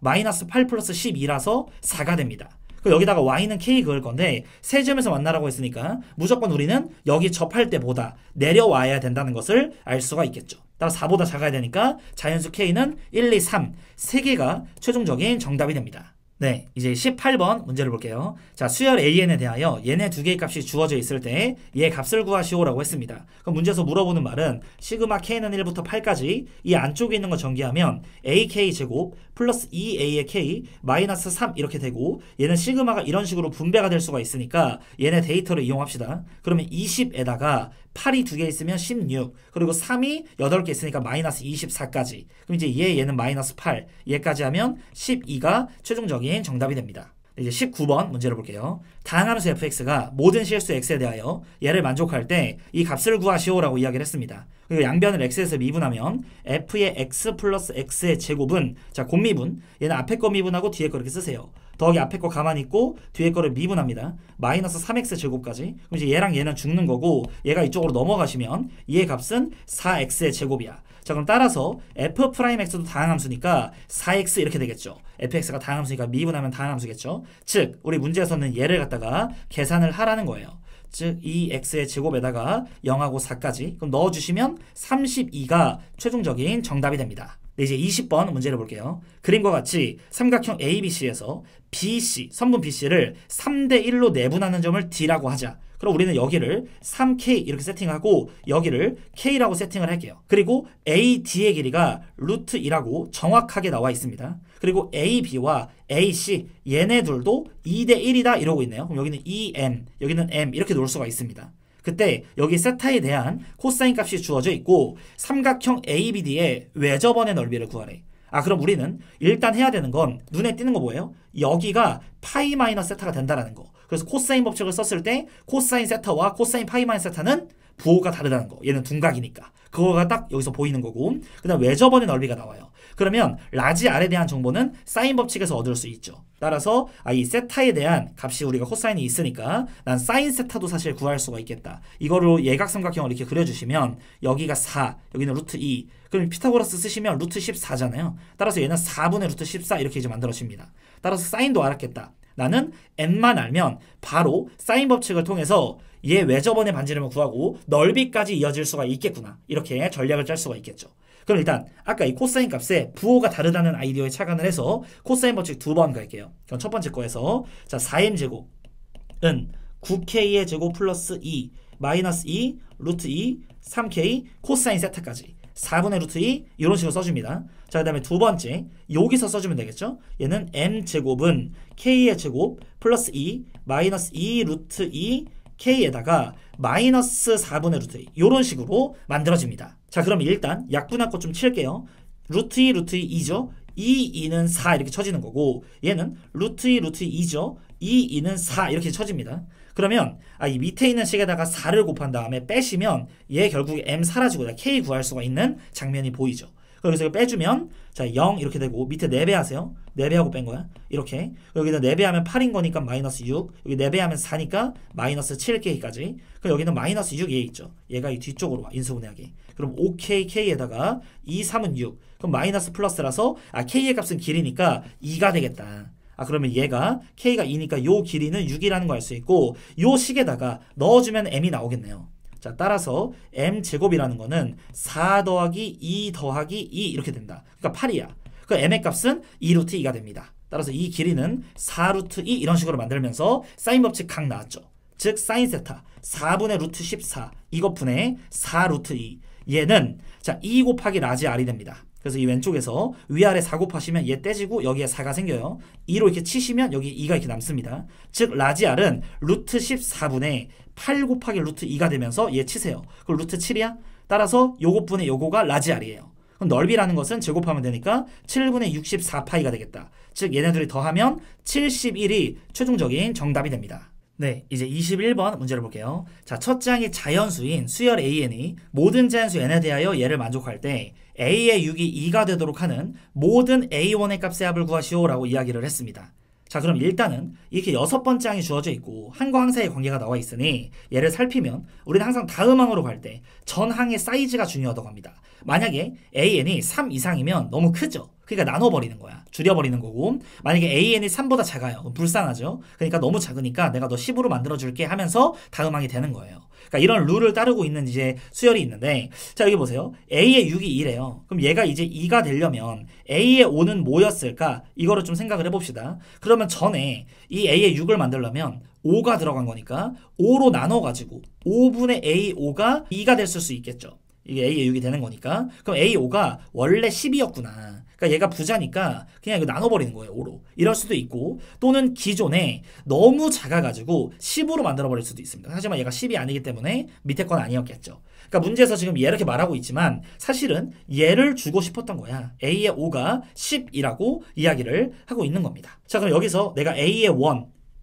마이너스 8 플러스 12라서 4가 됩니다. 여기다가 y는 k 그을 건데 세 점에서 만나라고 했으니까 무조건 우리는 여기 접할 때보다 내려와야 된다는 것을 알 수가 있겠죠. 따라 4보다 작아야 되니까 자연수 k는 1, 2, 3 3개가 최종적인 정답이 됩니다. 네, 이제 18번 문제를 볼게요. 자, 수열 AN에 대하여 얘네 두 개의 값이 주어져 있을 때 얘 값을 구하시오라고 했습니다. 그럼 문제에서 물어보는 말은 시그마 k는 1부터 8까지 이 안쪽에 있는 거 전개하면 AK 제곱 플러스 2A의 K 마이너스 3 이렇게 되고 얘는 시그마가 이런 식으로 분배가 될 수가 있으니까 얘네 데이터를 이용합시다. 그러면 20에다가 8이 2개 있으면 16 그리고 3이 8개 있으니까 마이너스 24까지 그럼 이제 얘는 마이너스 8 얘까지 하면 12가 최종적인 정답이 됩니다. 이제 19번 문제를 볼게요. 다항함수 fx가 모든 실수 x에 대하여 얘를 만족할 때 이 값을 구하시오라고 이야기를 했습니다. 그리고 양변을 x에서 미분하면 f의 x 플러스 x의 제곱은 자 곱미분 얘는 앞에 거 미분하고 뒤에 거 이렇게 쓰세요. 더하기 앞에 거 가만히 있고 뒤에 거를 미분합니다. 마이너스 3x 제곱까지. 그럼 이제 얘랑 얘는 죽는 거고 얘가 이쪽으로 넘어가시면 얘의 값은 4x의 제곱이야. 자 그럼 따라서 f'x도 다항함수니까 4x 이렇게 되겠죠. fx가 다항함수니까 미분하면 다항함수겠죠. 즉 우리 문제에서는 얘를 갖다가 계산을 하라는 거예요. 즉 2x의 제곱에다가 0하고 4까지 그럼 넣어주시면 32가 최종적인 정답이 됩니다. 네, 이제 20번 문제를 볼게요. 그림과 같이 삼각형 ABC에서 BC, 선분 BC를 3대1로 내분하는 점을 D라고 하자. 그럼 우리는 여기를 3K 이렇게 세팅하고 여기를 K라고 세팅을 할게요. 그리고 AD의 길이가 루트 2라고 정확하게 나와 있습니다. 그리고 AB와 AC 얘네 둘도 2대1이다 이러고 있네요. 그럼 여기는 EM, 여기는 M 이렇게 놓을 수가 있습니다. 그때 여기 세타에 대한 코사인 값이 주어져 있고 삼각형 ABD의 외접원의 넓이를 구하래. 그럼 우리는 일단 해야 되는 건 눈에 띄는 거 뭐예요? 여기가 파이 마이너스 세타가 된다라는 거. 그래서 코사인 법칙을 썼을 때 코사인 세타와 코사인 파이 마이너스 세타는 부호가 다르다는 거. 얘는 둔각이니까. 그거가 딱 여기서 보이는 거고 그 다음 외접원의 넓이가 나와요. 그러면 라지 R에 대한 정보는 사인 법칙에서 얻을 수 있죠. 따라서 이 세타에 대한 값이 우리가 코사인이 있으니까 난 사인 세타도 사실 구할 수가 있겠다. 이거로 예각삼각형을 이렇게 그려주시면 여기가 4, 여기는 루트 2. 그럼 피타고라스 쓰시면 루트 14잖아요. 따라서 얘는 4분의 루트 14 이렇게 이제 만들어집니다. 따라서 사인도 알았겠다. 나는 n만 알면 바로 사인 법칙을 통해서 얘 외접원의 반지름을 구하고 넓이까지 이어질 수가 있겠구나. 이렇게 전략을 짤 수가 있겠죠. 그럼 일단 아까 이 코사인 값에 부호가 다르다는 아이디어에 착안을 해서 코사인 법칙 두 번 갈게요. 그럼 첫 번째 거에서 자 4m제곱은 9k의 제곱 플러스 2 마이너스 2 루트 2 3k 코사인 세타까지 4분의 루트 2 이런 식으로 써줍니다. 자, 그 다음에 두 번째 여기서 써주면 되겠죠. 얘는 m제곱은 k의 제곱 플러스 2 마이너스 2 루트 2 k에다가 마이너스 4분의 루트 2 이런 식으로 만들어집니다. 자, 그럼 일단 약분할 것 좀 칠게요. 루트 2 루트 2 2죠. 2, 2는 4 이렇게 쳐지는 거고 얘는 루트 2 루트 2 2죠. 2, 2는 4 이렇게 쳐집니다. 그러면 이 밑에 있는 식에다가 4를 곱한 다음에 빼시면 얘 결국에 m 사라지고 k 구할 수가 있는 장면이 보이죠. 그래서 이거 빼주면 자 0 이렇게 되고 밑에 4배 하세요. 4배하고 뺀 거야. 이렇게 여기는 4배하면 8인 거니까 마이너스 6 여기 4배하면 4니까 마이너스 7k까지 그럼 여기는 마이너스 6 얘 있죠. 얘가 이 뒤쪽으로 와 인수분해하게. 그럼 5k에다가 2, 3은 6 그럼 마이너스 플러스라서 k의 값은 길이니까 2가 되겠다. 그러면 얘가 k가 2니까 요 길이는 6이라는 거 알 수 있고 요 식에다가 넣어주면 m이 나오겠네요. 자 따라서 m제곱이라는 거는 4 더하기 2 더하기 2 이렇게 된다. 그러니까 8이야. 그 m의 값은 2루트 2가 됩니다. 따라서 이 길이는 4루트 2 이런 식으로 만들면서 사인 법칙 각 나왔죠. 즉 사인 세타 4분의 루트 14 이것분의 4루트 2 얘는 자 2 곱하기 라지 R이 됩니다. 그래서 이 왼쪽에서 위아래 4 곱하시면 얘 떼지고 여기에 4가 생겨요. 2로 이렇게 치시면 여기 2가 이렇게 남습니다. 즉 라지 R은 루트 14분의 8 곱하기 루트 2가 되면서 얘 치세요. 그럼 루트 7이야? 따라서 요것분의 요거가 라지 R이에요. 그럼 넓이라는 것은 제곱하면 되니까 7분의 64파이가 되겠다. 즉 얘네들이 더하면 71이 최종적인 정답이 됩니다. 네, 이제 21번 문제를 볼게요. 자, 첫 장이 자연수인 수열 AN이 모든 자연수 N에 대하여 얘를 만족할 때 A의 6이 2가 되도록 하는 모든 A1의 값의 합을 구하시오라고 이야기를 했습니다. 자, 그럼 일단은 이렇게 6번째 항이 주어져 있고 항과 항 사이의 관계가 나와 있으니 얘를 살피면 우리는 항상 다음 항으로 갈 때 전 항의 사이즈가 중요하다고 합니다. 만약에 AN이 3 이상이면 너무 크죠? 그러니까 나눠버리는 거야. 줄여버리는 거고 만약에 AN이 3보다 작아요. 그럼 불쌍하죠? 그러니까 너무 작으니까 내가 너 10으로 만들어줄게 하면서 다음 항이 되는 거예요. 그러니까 이런 룰을 따르고 있는 이제 수열이 있는데 자 여기 보세요. A의 6이 2래요. 그럼 얘가 이제 2가 되려면 A의 5는 뭐였을까? 이거를 좀 생각을 해봅시다. 그러면 전에 이 A의 6을 만들려면 5가 들어간 거니까 5로 나눠가지고 5분의 A5가 2가 됐을 수 있겠죠. 이게 A의 6이 되는 거니까. 그럼 A5가 원래 10이었구나. 그러니까 얘가 부자니까 그냥 이거 나눠버리는 거예요. 5로. 이럴 수도 있고 또는 기존에 너무 작아가지고 10으로 만들어버릴 수도 있습니다. 하지만 얘가 10이 아니기 때문에 밑에 건 아니었겠죠. 그러니까 문제에서 지금 얘 이렇게 말하고 있지만 사실은 얘를 주고 싶었던 거야. A의 5가 10이라고 이야기를 하고 있는 겁니다. 자, 그럼 여기서 내가 A의 1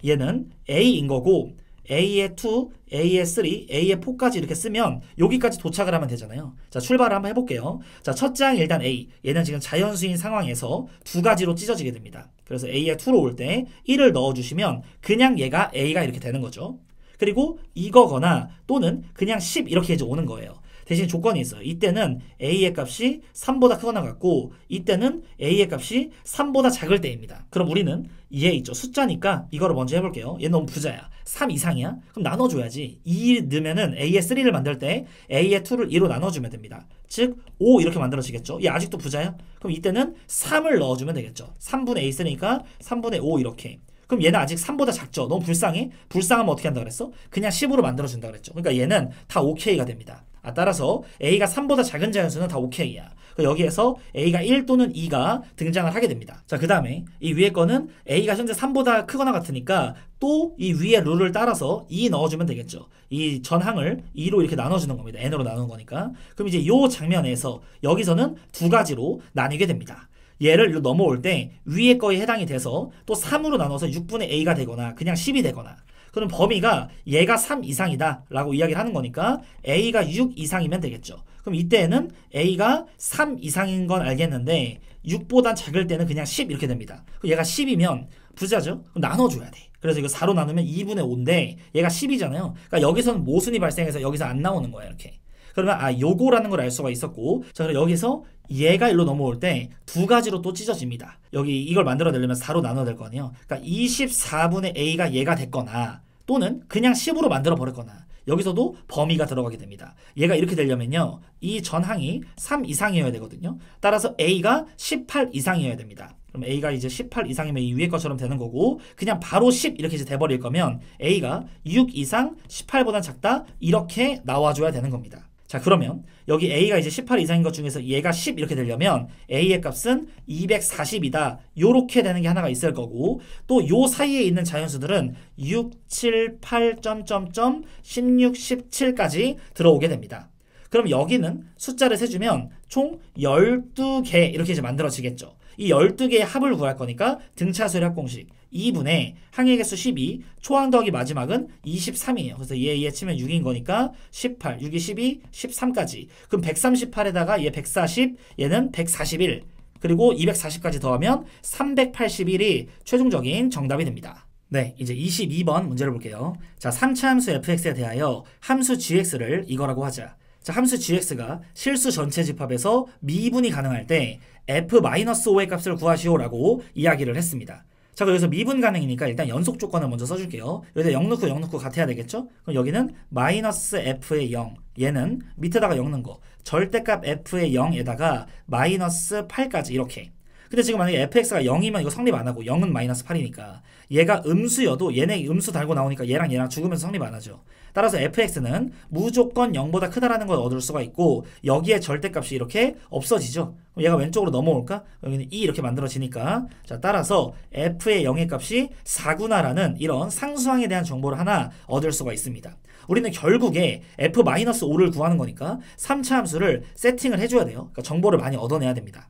얘는 A인 거고 A의 2, A의 3, A의 4까지 이렇게 쓰면 여기까지 도착을 하면 되잖아요. 자, 출발을 한번 해볼게요. 자, 첫 장 일단 A. 얘는 지금 자연수인 상황에서 두 가지로 찢어지게 됩니다. 그래서 A의 2로 올 때 1을 넣어주시면 그냥 얘가 A가 이렇게 되는 거죠. 그리고 이거거나 또는 그냥 10 이렇게 이제 오는 거예요. 대신 조건이 있어요. 이때는 A의 값이 3보다 크거나 같고 이때는 A의 값이 3보다 작을 때입니다. 그럼 우리는 얘 있죠. 숫자니까 이거를 먼저 해볼게요. 얘 너무 부자야. 3 이상이야? 그럼 나눠줘야지. 2 넣으면은 A의 3를 만들 때 A의 2를 2로 나눠주면 됩니다. 즉 5 이렇게 만들어지겠죠. 얘 아직도 부자야? 그럼 이때는 3을 넣어주면 되겠죠. 3분의 A 쓰니까 3분의 5 이렇게. 그럼 얘는 아직 3보다 작죠. 너무 불쌍해? 불쌍하면 어떻게 한다 그랬어? 그냥 10으로 만들어준다 그랬죠. 그러니까 얘는 다 OK가 됩니다. 따라서 A가 3보다 작은 자연수는 다 OK야. 여기에서 A가 1 또는 2가 등장을 하게 됩니다. 자, 그 다음에 이 위에 거는 A가 현재 3보다 크거나 같으니까 또 이 위에 룰을 따라서 2 넣어주면 되겠죠. 이 전항을 2로 이렇게 나눠주는 겁니다. n으로 나누는 거니까. 그럼 이제 이 장면에서 여기서는 두 가지로 나뉘게 됩니다. 얘를 넘어올 때 위에 거에 해당이 돼서 또 3으로 나눠서 6분의 A가 되거나 그냥 10이 되거나 그럼 범위가 얘가 3 이상이다 라고 이야기를 하는 거니까 A가 6 이상이면 되겠죠. 그럼 이때는 A가 3 이상인 건 알겠는데 6보단 작을 때는 그냥 10 이렇게 됩니다. 그럼 얘가 10이면 부자죠? 그럼 나눠줘야 돼. 그래서 이거 4로 나누면 2분의 5인데 얘가 10이잖아요. 그러니까 여기서는 모순이 발생해서 여기서 안 나오는 거야 이렇게. 그러면 요거라는 걸 알 수가 있었고 자, 그럼 여기서 얘가 일로 넘어올 때 두 가지로 또 찢어집니다. 여기 이걸 만들어내려면 4로 나눠야 될 거 아니에요. 그러니까 24분의 A가 얘가 됐거나 또는 그냥 10으로 만들어 버렸거나 여기서도 범위가 들어가게 됩니다. 얘가 이렇게 되려면요. 이 전항이 3 이상이어야 되거든요. 따라서 A가 18 이상이어야 됩니다. 그럼 A가 이제 18 이상이면 이 위에 것처럼 되는 거고 그냥 바로 10 이렇게 이제 돼버릴 거면 A가 6 이상 18보다 작다 이렇게 나와줘야 되는 겁니다. 자, 그러면 여기 A가 이제 18 이상인 것 중에서 얘가 10 이렇게 되려면 A의 값은 240이다. 요렇게 되는 게 하나가 있을 거고 또 요 사이에 있는 자연수들은 6, 7, 8, 16, 17까지 들어오게 됩니다. 그럼 여기는 숫자를 세주면 총 12개 이렇게 이제 만들어지겠죠. 이 12개의 합을 구할 거니까 등차수열 합공식 2분의 항의 개수 12, 초항 더하기 마지막은 23이에요. 그래서 얘 치면 6인 거니까 18, 6이 12, 13까지. 그럼 138에다가 얘 140, 얘는 141, 그리고 240까지 더하면 381이 최종적인 정답이 됩니다. 네, 이제 22번 문제를 볼게요. 자, 3차 함수 fx에 대하여 함수 gx를 이거라고 하자. 자, 함수 gx가 실수 전체 집합에서 미분이 가능할 때 f-5의 값을 구하시오라고 이야기를 했습니다. 자, 여기서 미분 가능이니까 일단 연속 조건을 먼저 써줄게요. 여기다 0 넣고 같아야 되겠죠? 그럼 여기는 마이너스 f의 0, 얘는 밑에다가 0 넣은 거, 절대값 f의 0에다가 마이너스 8까지 이렇게. 근데 지금 만약에 fx가 0이면 이거 성립 안 하고 0은 마이너스 8이니까 얘가 음수여도 얘네 음수 달고 나오니까 얘랑 죽으면서 성립 안 하죠. 따라서 fx는 무조건 0보다 크다라는 걸 얻을 수가 있고 여기에 절대값이 이렇게 없어지죠. 그럼 얘가 왼쪽으로 넘어올까? 여기는 2 이렇게 만들어지니까 자, 따라서 f의 0의 값이 4구나라는 이런 상수항에 대한 정보를 하나 얻을 수가 있습니다. 우리는 결국에 f-5를 구하는 거니까 3차 함수를 세팅을 해줘야 돼요. 그러니까 정보를 많이 얻어내야 됩니다.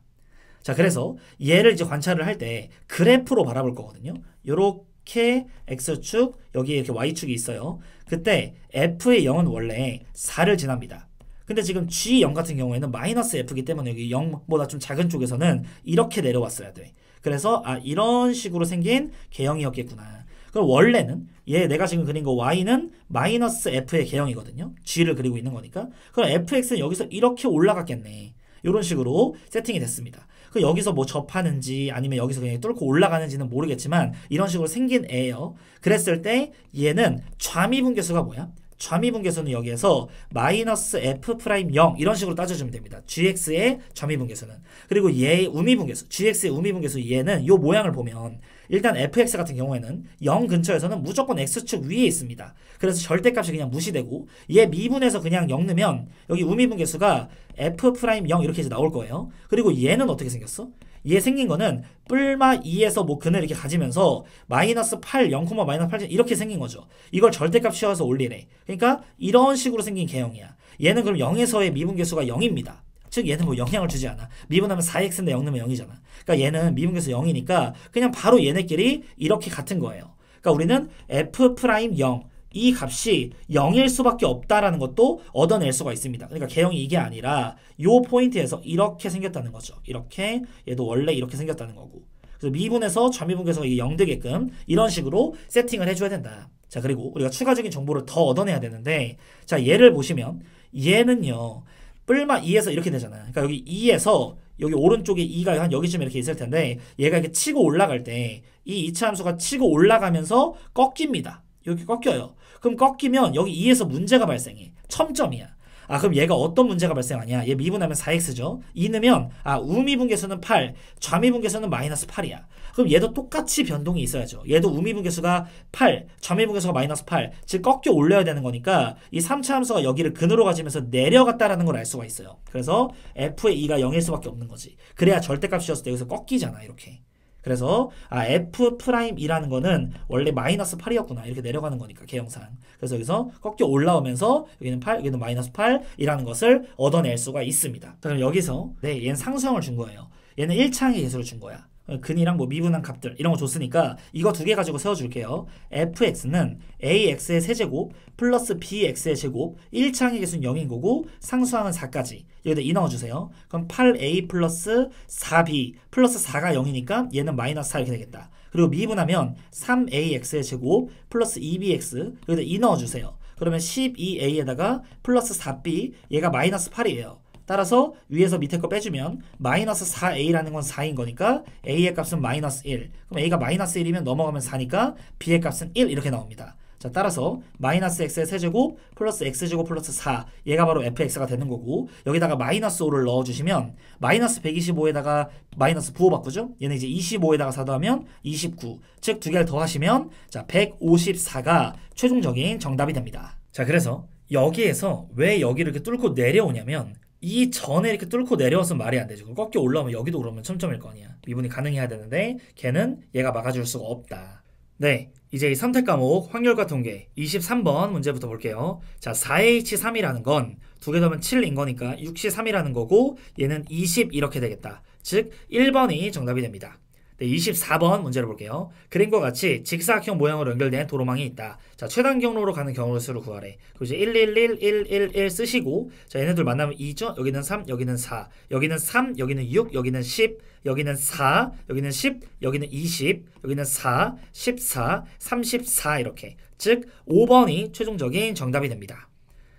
자, 그래서 얘를 이제 관찰을 할 때 그래프로 바라볼 거거든요. 요렇게 x축, 여기에 이렇게 y축이 있어요. 그때 f의 0은 원래 4를 지납니다. 근데 지금 g0 같은 경우에는 마이너스 f이기 때문에 여기 0보다 좀 작은 쪽에서는 이렇게 내려왔어야 돼. 그래서 이런 식으로 생긴 개형이었겠구나. 그럼 원래는 얘 내가 지금 그린 거 y는 마이너스 f의 개형이거든요. g를 그리고 있는 거니까. 그럼 fx는 여기서 이렇게 올라갔겠네. 이런 식으로 세팅이 됐습니다. 그 여기서 뭐 접하는지 아니면 여기서 그냥 뚫고 올라가는지는 모르겠지만 이런 식으로 생긴 애예요. 그랬을 때 얘는 좌미분계수가 뭐야? 점이분계수는 여기에서 마이너스 f 프라임 0 이런 식으로 따져주면 됩니다. gx의 점이분계수는. 그리고 얘의 우미분계수, gx의 우미분계수 얘는 요 모양을 보면 일단 fx 같은 경우에는 0 근처에서는 무조건 x축 위에 있습니다. 그래서 절대값이 그냥 무시되고 얘 미분해서 그냥 0 넣으면 여기 우미분계수가 f 프라임 0 이렇게 이제 나올 거예요. 그리고 얘는 어떻게 생겼어? 얘 생긴 거는 뿔마 2에서 뭐 근을 이렇게 가지면서 마이너스 8, 0, 마이너스 8 이렇게 생긴 거죠. 이걸 절대값 씌워서 올리래. 그러니까 이런 식으로 생긴 개형이야. 얘는 그럼 0에서의 미분계수가 0입니다. 즉 얘는 뭐 영향을 주지 않아. 미분하면 4x인데 0 넣으면 0이잖아. 그러니까 얘는 미분계수 0이니까 그냥 바로 얘네끼리 이렇게 같은 거예요. 그러니까 우리는 f 프라임 0 이 값이 0일 수밖에 없다라는 것도 얻어낼 수가 있습니다. 그러니까 개형이 이게 아니라 요 포인트에서 이렇게 생겼다는 거죠. 이렇게 얘도 원래 이렇게 생겼다는 거고. 그래서 미분에서 점이분계수가 이게 0 되게끔 이런 식으로 세팅을 해줘야 된다. 자, 그리고 우리가 추가적인 정보를 더 얻어내야 되는데, 자, 얘를 보시면 얘는요 뿔마 2에서 이렇게 되잖아. 그러니까 여기 2에서 여기 오른쪽에 2가 한 여기쯤 이렇게 있을 텐데 얘가 이렇게 치고 올라갈 때 이 이차함수가 치고 올라가면서 꺾입니다. 이렇게 꺾여요. 그럼 꺾이면 여기 2에서 문제가 발생해. 첨점이야. 아, 그럼 얘가 어떤 문제가 발생하냐? 얘 미분하면 4x죠. 2 넣으면 우미분계수는 8, 좌미분계수는 마이너스 8이야. 그럼 얘도 똑같이 변동이 있어야죠. 얘도 우미분계수가 8, 좌미분계수가 마이너스 8, 즉 꺾여 올려야 되는 거니까 이 3차 함수가 여기를 근으로 가지면서 내려갔다라는 걸 알 수가 있어요. 그래서 f의 2가 0일 수밖에 없는 거지. 그래야 절대값이었을 때 여기서 꺾이잖아, 이렇게. 그래서 f 프라임이라는 거는 원래 마이너스 8이었구나 이렇게 내려가는 거니까 개형상. 그래서 여기서 꺾여 올라오면서 여기는 8 여기는 마이너스 8이라는 것을 얻어낼 수가 있습니다. 그럼 여기서 얘는 상수형을 준 거예요. 얘는 1차항의 계수를 준 거야. 근이랑 뭐 미분한 값들 이런 거 줬으니까 이거 두 개 가지고 세워줄게요. fx는 ax의 세제곱 플러스 bx의 제곱 1차항의 계수는 0인 거고 상수항은 4까지 여기다 2 넣어주세요. 그럼 8a 플러스 4b 플러스 4가 0이니까 얘는 마이너스 4 이렇게 되겠다. 그리고 미분하면 3ax의 제곱 플러스 2bx 여기다 2 넣어주세요. 그러면 12a에다가 플러스 4b 얘가 마이너스 8이에요. 따라서 위에서 밑에 거 빼주면 마이너스 4a라는 건 4인 거니까 a의 값은 마이너스 1. 그럼 a가 마이너스 1이면 넘어가면 4니까 b의 값은 1 이렇게 나옵니다. 자, 따라서 마이너스 x의 세제곱 플러스 x제곱 플러스 4 얘가 바로 fx가 되는 거고 여기다가 마이너스 5를 넣어주시면 마이너스 125에다가 마이너스 9호 바꾸죠? 얘는 이제 25에다가 4 더하면 29. 즉 두 개를 더하시면 자 154가 최종적인 정답이 됩니다. 자, 그래서 여기에서 왜 여기를 이렇게 뚫고 내려오냐면 이 전에 이렇게 뚫고 내려와서 말이 안 되죠. 꺾여 올라오면 여기도 그러면 첨점일 거 아니야. 미분이 가능해야 되는데 걔는 얘가 막아줄 수가 없다. 네, 이제 이 선택 과목 확률과 통계 23번 문제부터 볼게요. 자, 4H3이라는 건 두 개 더하면 7인 거니까 63이라는 거고 얘는 20 이렇게 되겠다. 즉 1번이 정답이 됩니다. 네, 24번 문제를 볼게요. 그림과 같이 직사각형 모양으로 연결된 도로망이 있다. 자, 최단 경로로 가는 경로의 수를 구하래. 그리고 이제 111, 111 쓰시고 자, 얘네들 만나면 2죠? 여기는 3, 여기는 4. 여기는 3, 여기는 6, 여기는 10, 여기는 4, 여기는 10, 여기는 20, 여기는 4, 14, 34 이렇게. 즉 5번이 최종적인 정답이 됩니다.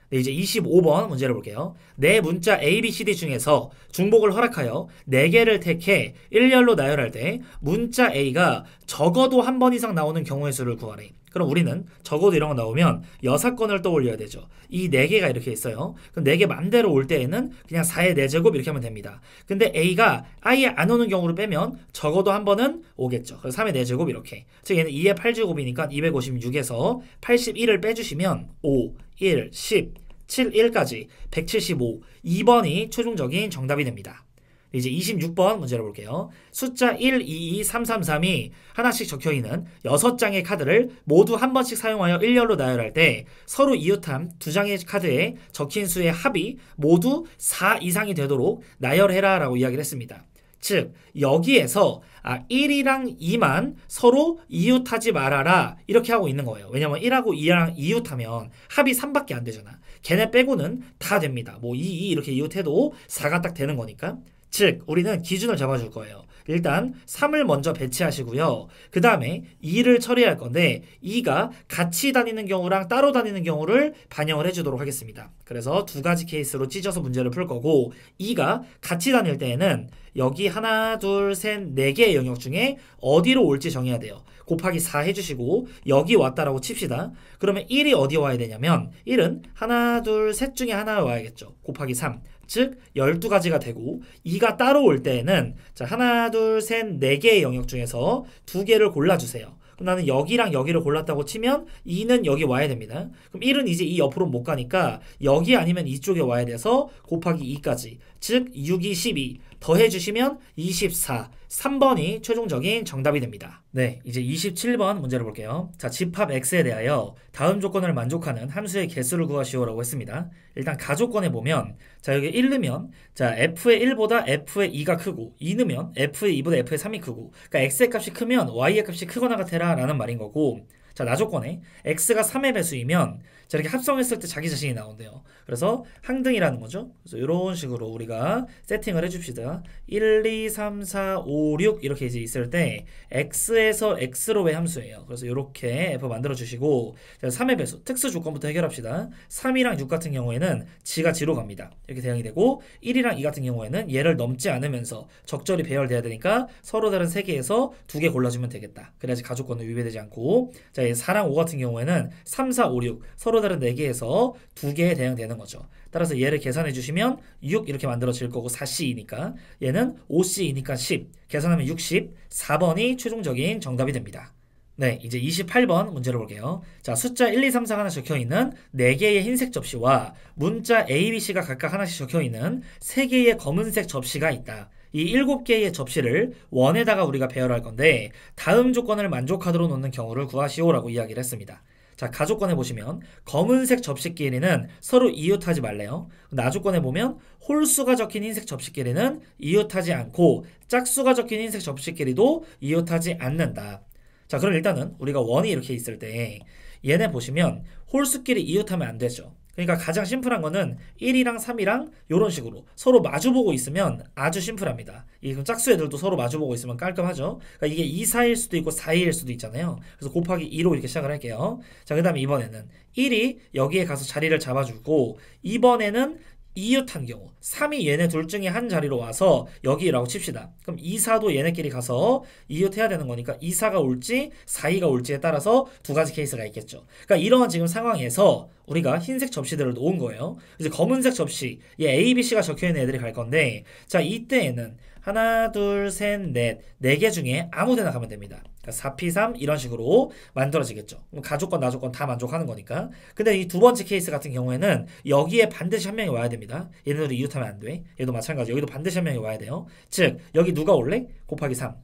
네, 이제 25번 문제를 볼게요. 내 문자 A, B, C, D 중에서 중복을 허락하여 4개를 택해 일렬로 나열할 때 문자 A가 적어도 한 번 이상 나오는 경우의 수를 구하래. 그럼 우리는 적어도 이런 거 나오면 여사건을 떠올려야 되죠. 이 4개가 이렇게 있어요. 그럼 4개 맘대로 올 때에는 그냥 4의 4제곱 이렇게 하면 됩니다. 근데 A가 아예 안 오는 경우를 빼면 적어도 한 번은 오겠죠. 그래서 3의 4제곱 이렇게. 즉 얘는 2의 8제곱이니까 256에서 81을 빼주시면 5, 1, 10, 7, 1까지 175, 2번이 최종적인 정답이 됩니다. 이제 26번 문제를 볼게요. 숫자 1, 2, 2, 3, 3, 3이 하나씩 적혀있는 6장의 카드를 모두 한 번씩 사용하여 일렬로 나열할 때 서로 이웃한 2장의 카드에 적힌 수의 합이 모두 4 이상이 되도록 나열해라 라고 이야기를 했습니다. 즉 여기에서 1이랑 2만 서로 이웃하지 말아라 이렇게 하고 있는 거예요. 왜냐면 1하고 2랑 이웃하면 합이 3밖에 안 되잖아. 걔네 빼고는 다 됩니다. 뭐 2, 2 이렇게 이웃해도 4가 딱 되는 거니까. 즉 우리는 기준을 잡아줄 거예요. 일단 3을 먼저 배치하시고요. 그 다음에 2를 처리할 건데 2가 같이 다니는 경우랑 따로 다니는 경우를 반영을 해주도록 하겠습니다. 그래서 두 가지 케이스로 찢어서 문제를 풀 거고 2가 같이 다닐 때에는 여기 하나, 둘, 셋, 네 개의 영역 중에 어디로 올지 정해야 돼요. 곱하기 4 해주시고 여기 왔다라고 칩시다. 그러면 1이 어디 와야 되냐면 1은 하나, 둘, 셋 중에 하나에 와야겠죠. 곱하기 3. 즉 12가지가 되고 2가 따로 올 때에는 자 하나, 둘, 셋, 네 개의 영역 중에서 두 개를 골라주세요. 그럼 나는 여기랑 여기를 골랐다고 치면 2는 여기 와야 됩니다. 그럼 1은 이제 이 옆으로 못 가니까 여기 아니면 이쪽에 와야 돼서 곱하기 2까지 즉 6이 12 더해주시면 24 3번이 최종적인 정답이 됩니다. 네, 이제 27번 문제를 볼게요. 자, 집합 x에 대하여 다음 조건을 만족하는 함수의 개수를 구하시오라고 했습니다. 일단 가조건에 보면 자 여기 1 넣으면 자 f의 1보다 f의 2가 크고 2 넣으면 f의 2보다 f의 3이 크고 그러니까 x의 값이 크면 y의 값이 크거나 같아라 라는 말인 거고 자 나조건에 x가 3의 배수이면 자 이렇게 합성했을 때 자기 자신이 나온대요. 그래서 항등이라는 거죠. 그래서 이런 식으로 우리가 세팅을 해줍시다. 1, 2, 3, 4, 5, 6 이렇게 이제 있을 때 x에서 x로의 함수예요. 그래서 이렇게 f 만들어 주시고 자, 3의 배수 특수 조건부터 해결합시다. 3이랑 6 같은 경우에는 지가 지로 갑니다. 이렇게 대응이 되고 1이랑 2 같은 경우에는 얘를 넘지 않으면서 적절히 배열돼야 되니까 서로 다른 3개에서 2개 골라주면 되겠다. 그래야지 가조건은 위배되지 않고 자 4랑 5 같은 경우에는 3, 4, 5, 6 서로 다른 4개에서 2개에 대응되는 거죠. 따라서 얘를 계산해 주시면 6 이렇게 만들어질 거고 4C이니까 얘는 5C이니까 10 계산하면 60 4번이 최종적인 정답이 됩니다. 네, 이제 28번 문제를 볼게요. 자, 숫자 1, 2, 3, 4가 하나 적혀있는 4개의 흰색 접시와 문자 A, B, C가 각각 하나씩 적혀있는 3개의 검은색 접시가 있다. 이 7개의 접시를 원에다가 우리가 배열할 건데 다음 조건을 만족하도록 놓는 경우를 구하시오라고 이야기를 했습니다. 자, 가조건에 보시면 검은색 접시끼리는 서로 이웃하지 말래요. 나조건에 보면 홀수가 적힌 흰색 접시끼리는 이웃하지 않고 짝수가 적힌 흰색 접시끼리도 이웃하지 않는다. 자, 그럼 일단은 우리가 원이 이렇게 있을 때 얘네 보시면 홀수끼리 이웃하면 안 되죠. 그러니까 가장 심플한 거는 1이랑 3이랑 이런 식으로 서로 마주보고 있으면 아주 심플합니다. 이 짝수 애들도 서로 마주보고 있으면 깔끔하죠. 그러니까 이게 2, 4일 수도 있고 4일 수도 있잖아요. 그래서 곱하기 2로 이렇게 시작을 할게요. 자, 그 다음에 이번에는 1이 여기에 가서 자리를 잡아주고 이번에는 이웃한 경우 3이 얘네 둘 중에 한 자리로 와서 여기라고 칩시다. 그럼 2, 4도 얘네끼리 가서 이웃해야 되는 거니까 2, 4가 올지 4, 2가 올지에 따라서 두 가지 케이스가 있겠죠. 그러니까 이런 지금 상황에서 우리가 흰색 접시들을 놓은 거예요. 이제 검은색 접시 얘 A, B, C가 적혀있는 애들이 갈 건데 자 이때에는 하나, 둘, 셋, 넷, 4개 중에 아무 데나 가면 됩니다. 그러니까 4P3 이런 식으로 만들어지겠죠. 가조건, 나조건 다 만족하는 거니까. 근데 이 두 번째 케이스 같은 경우에는 여기에 반드시 한 명이 와야 됩니다. 얘네들도 이웃하면 안 돼. 얘도 마찬가지. 여기도 반드시 한 명이 와야 돼요. 즉 여기 누가 올래? 곱하기 3.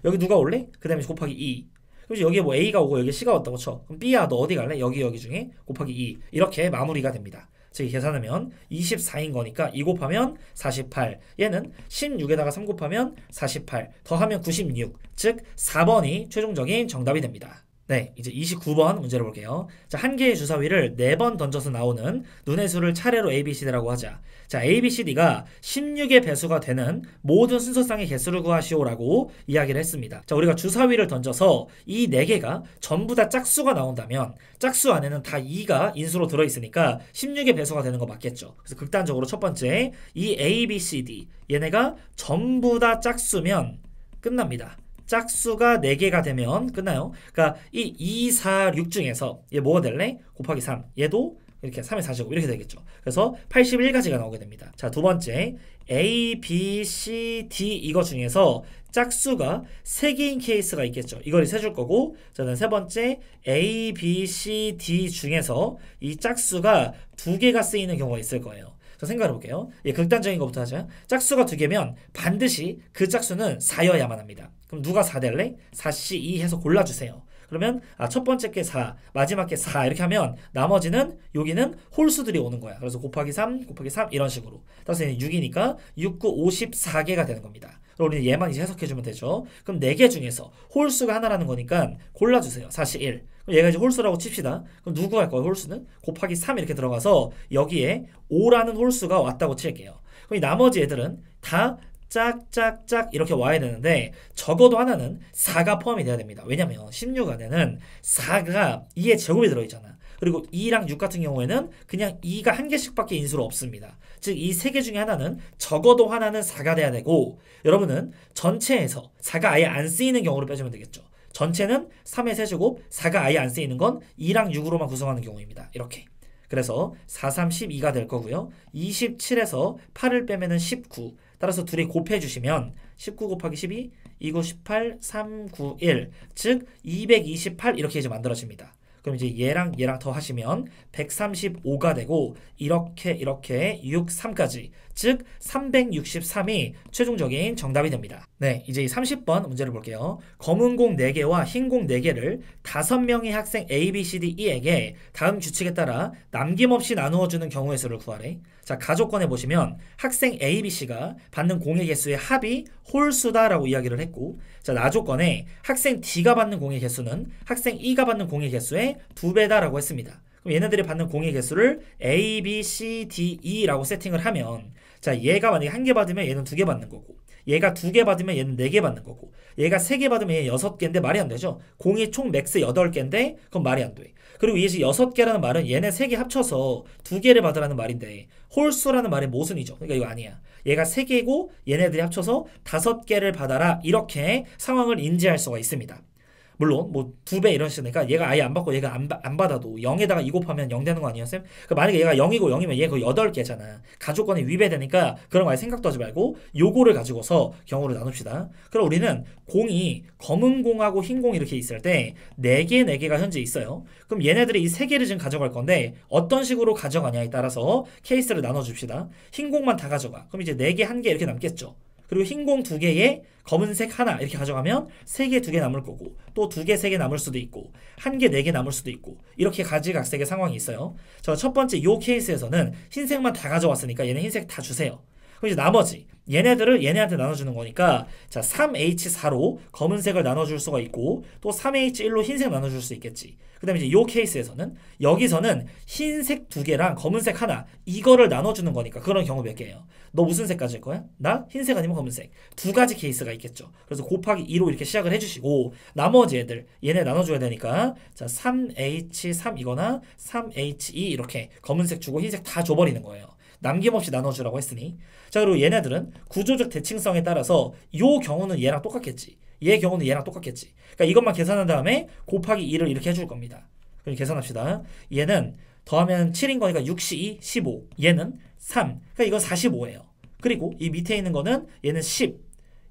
여기 누가 올래? 그 다음에 곱하기 2. 그럼 여기에 뭐 A가 오고 여기 C가 왔다고 쳐. 그럼 B야 너 어디 갈래? 여기 중에 곱하기 2. 이렇게 마무리가 됩니다. 즉 계산하면 24인 거니까 2 곱하면 48 얘는 16에다가 3 곱하면 48 더하면 96 즉 4번이 최종적인 정답이 됩니다. 네, 이제 29번 문제를 볼게요. 자, 한 개의 주사위를 4번 던져서 나오는 눈의 수를 차례로 ABCD라고 하자. 자, ABCD가 16의 배수가 되는 모든 순서상의 개수를 구하시오라고 이야기를 했습니다. 자, 우리가 주사위를 던져서 이 4개가 전부 다 짝수가 나온다면 짝수 안에는 다 2가 인수로 들어있으니까 16의 배수가 되는 거 맞겠죠. 그래서 극단적으로 첫 번째 이 ABCD 얘네가 전부 다 짝수면 끝납니다. 짝수가 4개가 되면 끝나요. 그러니까 이 2, 4, 6 중에서 얘 뭐가 될래? 곱하기 3. 얘도 이렇게 3에 45 이렇게 되겠죠. 그래서 81가지가 나오게 됩니다. 자, 두 번째 A, B, C, D 이거 중에서 짝수가 3개인 케이스가 있겠죠. 이걸 세줄 거고 저는 세 번째 A, B, C, D 중에서 이 짝수가 2개가 쓰이는 경우가 있을 거예요. 생각해 볼게요. 예, 극단적인 것부터 하자. 짝수가 2개면 반드시 그 짝수는 4여야만 합니다. 그럼 누가 4 될래? 4C2 해서 골라주세요. 그러면 첫 번째 게 4, 마지막 게 4 이렇게 하면 나머지는 여기는 홀수들이 오는 거야. 그래서 곱하기 3, 곱하기 3 이런 식으로. 따라서 6이니까 6, 9, 54개가 되는 겁니다. 그럼 우리는 얘만 이제 해석해주면 되죠. 그럼 4개 중에서 홀수가 하나라는 거니까 골라주세요. 41. 그럼 얘가 이제 홀수라고 칩시다. 그럼 누구 할 거예요? 홀수는? 곱하기 3 이렇게 들어가서 여기에 5라는 홀수가 왔다고 칠게요. 그럼 이 나머지 애들은 다 짝짝짝 이렇게 와야 되는데 적어도 하나는 4가 포함이 돼야 됩니다. 왜냐면 16 안에는 4가 2의 제곱이 들어있잖아. 그리고 2랑 6 같은 경우에는 그냥 2가 한 개씩밖에 인수로 없습니다. 즉 이 세 개 중에 하나는 적어도 하나는 4가 돼야 되고, 여러분은 전체에서 4가 아예 안 쓰이는 경우를 빼주면 되겠죠. 전체는 3의 세제곱, 4가 아예 안 쓰이는 건 2랑 6으로만 구성하는 경우입니다. 이렇게. 그래서 4, 3, 12가 될 거고요. 27에서 8을 빼면은 19. 따라서 둘이 곱해주시면 19 곱하기 12, 29, 18, 3, 9, 1. 즉 228 이렇게 이제 만들어집니다. 그럼 이제 얘랑 더 하시면 135가 되고, 이렇게 6, 3까지. 즉 363이 최종적인 정답이 됩니다. 네, 이제 이 30번 문제를 볼게요. 검은 공 4개와 흰 공 4개를 5명의 학생 A, B, C, D, E에게 다음 규칙에 따라 남김없이 나누어 주는 경우의 수를 구하래. 자, 가족권에 보시면 학생 A, B, C가 받는 공의 개수의 합이 홀수다라고 이야기를 했고, 자, 나조건에 학생 D가 받는 공의 개수는 학생 E가 받는 공의 개수의 2배다라고 했습니다. 그럼 얘네들이 받는 공의 개수를 A, B, C, D, E라고 세팅을 하면, 자, 얘가 만약에 1개 받으면 얘는 2개 받는 거고, 얘가 2개 받으면 얘는 4개 받는 거고, 얘가 3개 받으면 얘는 6개인데 말이 안 되죠. 공이 총 맥스 8개인데 그건 말이 안 돼. 그리고 이게 6개라는 말은 얘네 3개 합쳐서 2개를 받으라는 말인데 홀수라는 말이 모순이죠. 그러니까 이거 아니야. 얘가 3개고 얘네들이 합쳐서 5개를 받아라, 이렇게 상황을 인지할 수가 있습니다. 물론 뭐 2배 이런 식이니까 얘가 아예 안 받고 얘가 안 받아도 0에다가 2 곱하면 0 되는 거 아니에요, 쌤? 그러니까 만약에 얘가 0이고 0이면 얘가 8개잖아. 가족권이 위배되니까 그런 거 아예 생각도 하지 말고 요거를 가지고서 경우를 나눕시다. 그럼 우리는 공이 검은 공하고 흰 공이 이렇게 있을 때 4개, 4개가 현재 있어요. 그럼 얘네들이 이 3개를 지금 가져갈 건데 어떤 식으로 가져가냐에 따라서 케이스를 나눠줍시다. 흰 공만 다 가져가. 그럼 이제 4개, 1개 이렇게 남겠죠. 그리고 흰 공 2개에 검은색 하나 이렇게 가져가면 3개, 2개 남을 거고, 또 2개, 3개 남을 수도 있고, 1개, 4개 남을 수도 있고, 이렇게 가지각색의 상황이 있어요. 자, 첫 번째 요 케이스에서는 흰색만 다 가져왔으니까 얘네 흰색 다 주세요. 그럼 이제 나머지 얘네들을 얘네한테 나눠주는 거니까, 자, 3H4로 검은색을 나눠줄 수가 있고, 또 3H1로 흰색 나눠줄 수 있겠지. 그 다음에 이제 요 케이스에서는 여기서는 흰색 2개랑 검은색 하나, 이거를 나눠주는 거니까 그런 경우 몇 개예요? 너 무슨 색 가질 거야? 나 흰색 아니면 검은색. 2가지 케이스가 있겠죠. 그래서 곱하기 2로 이렇게 시작을 해주시고, 나머지 애들 얘네 나눠줘야 되니까, 자, 3H3 이거나 3H2 이렇게 검은색 주고 흰색 다 줘버리는 거예요. 남김없이 나눠주라고 했으니. 자, 그리고 얘네들은 구조적 대칭성에 따라서 요 경우는 얘랑 똑같겠지, 얘 경우는 얘랑 똑같겠지. 그러니까 이것만 계산한 다음에 곱하기 2를 이렇게 해줄 겁니다. 그럼 계산합시다. 얘는 더하면 7인 거니까 6, 2, 15. 얘는 3. 그러니까 이건 45예요. 그리고 이 밑에 있는 거는 얘는 10.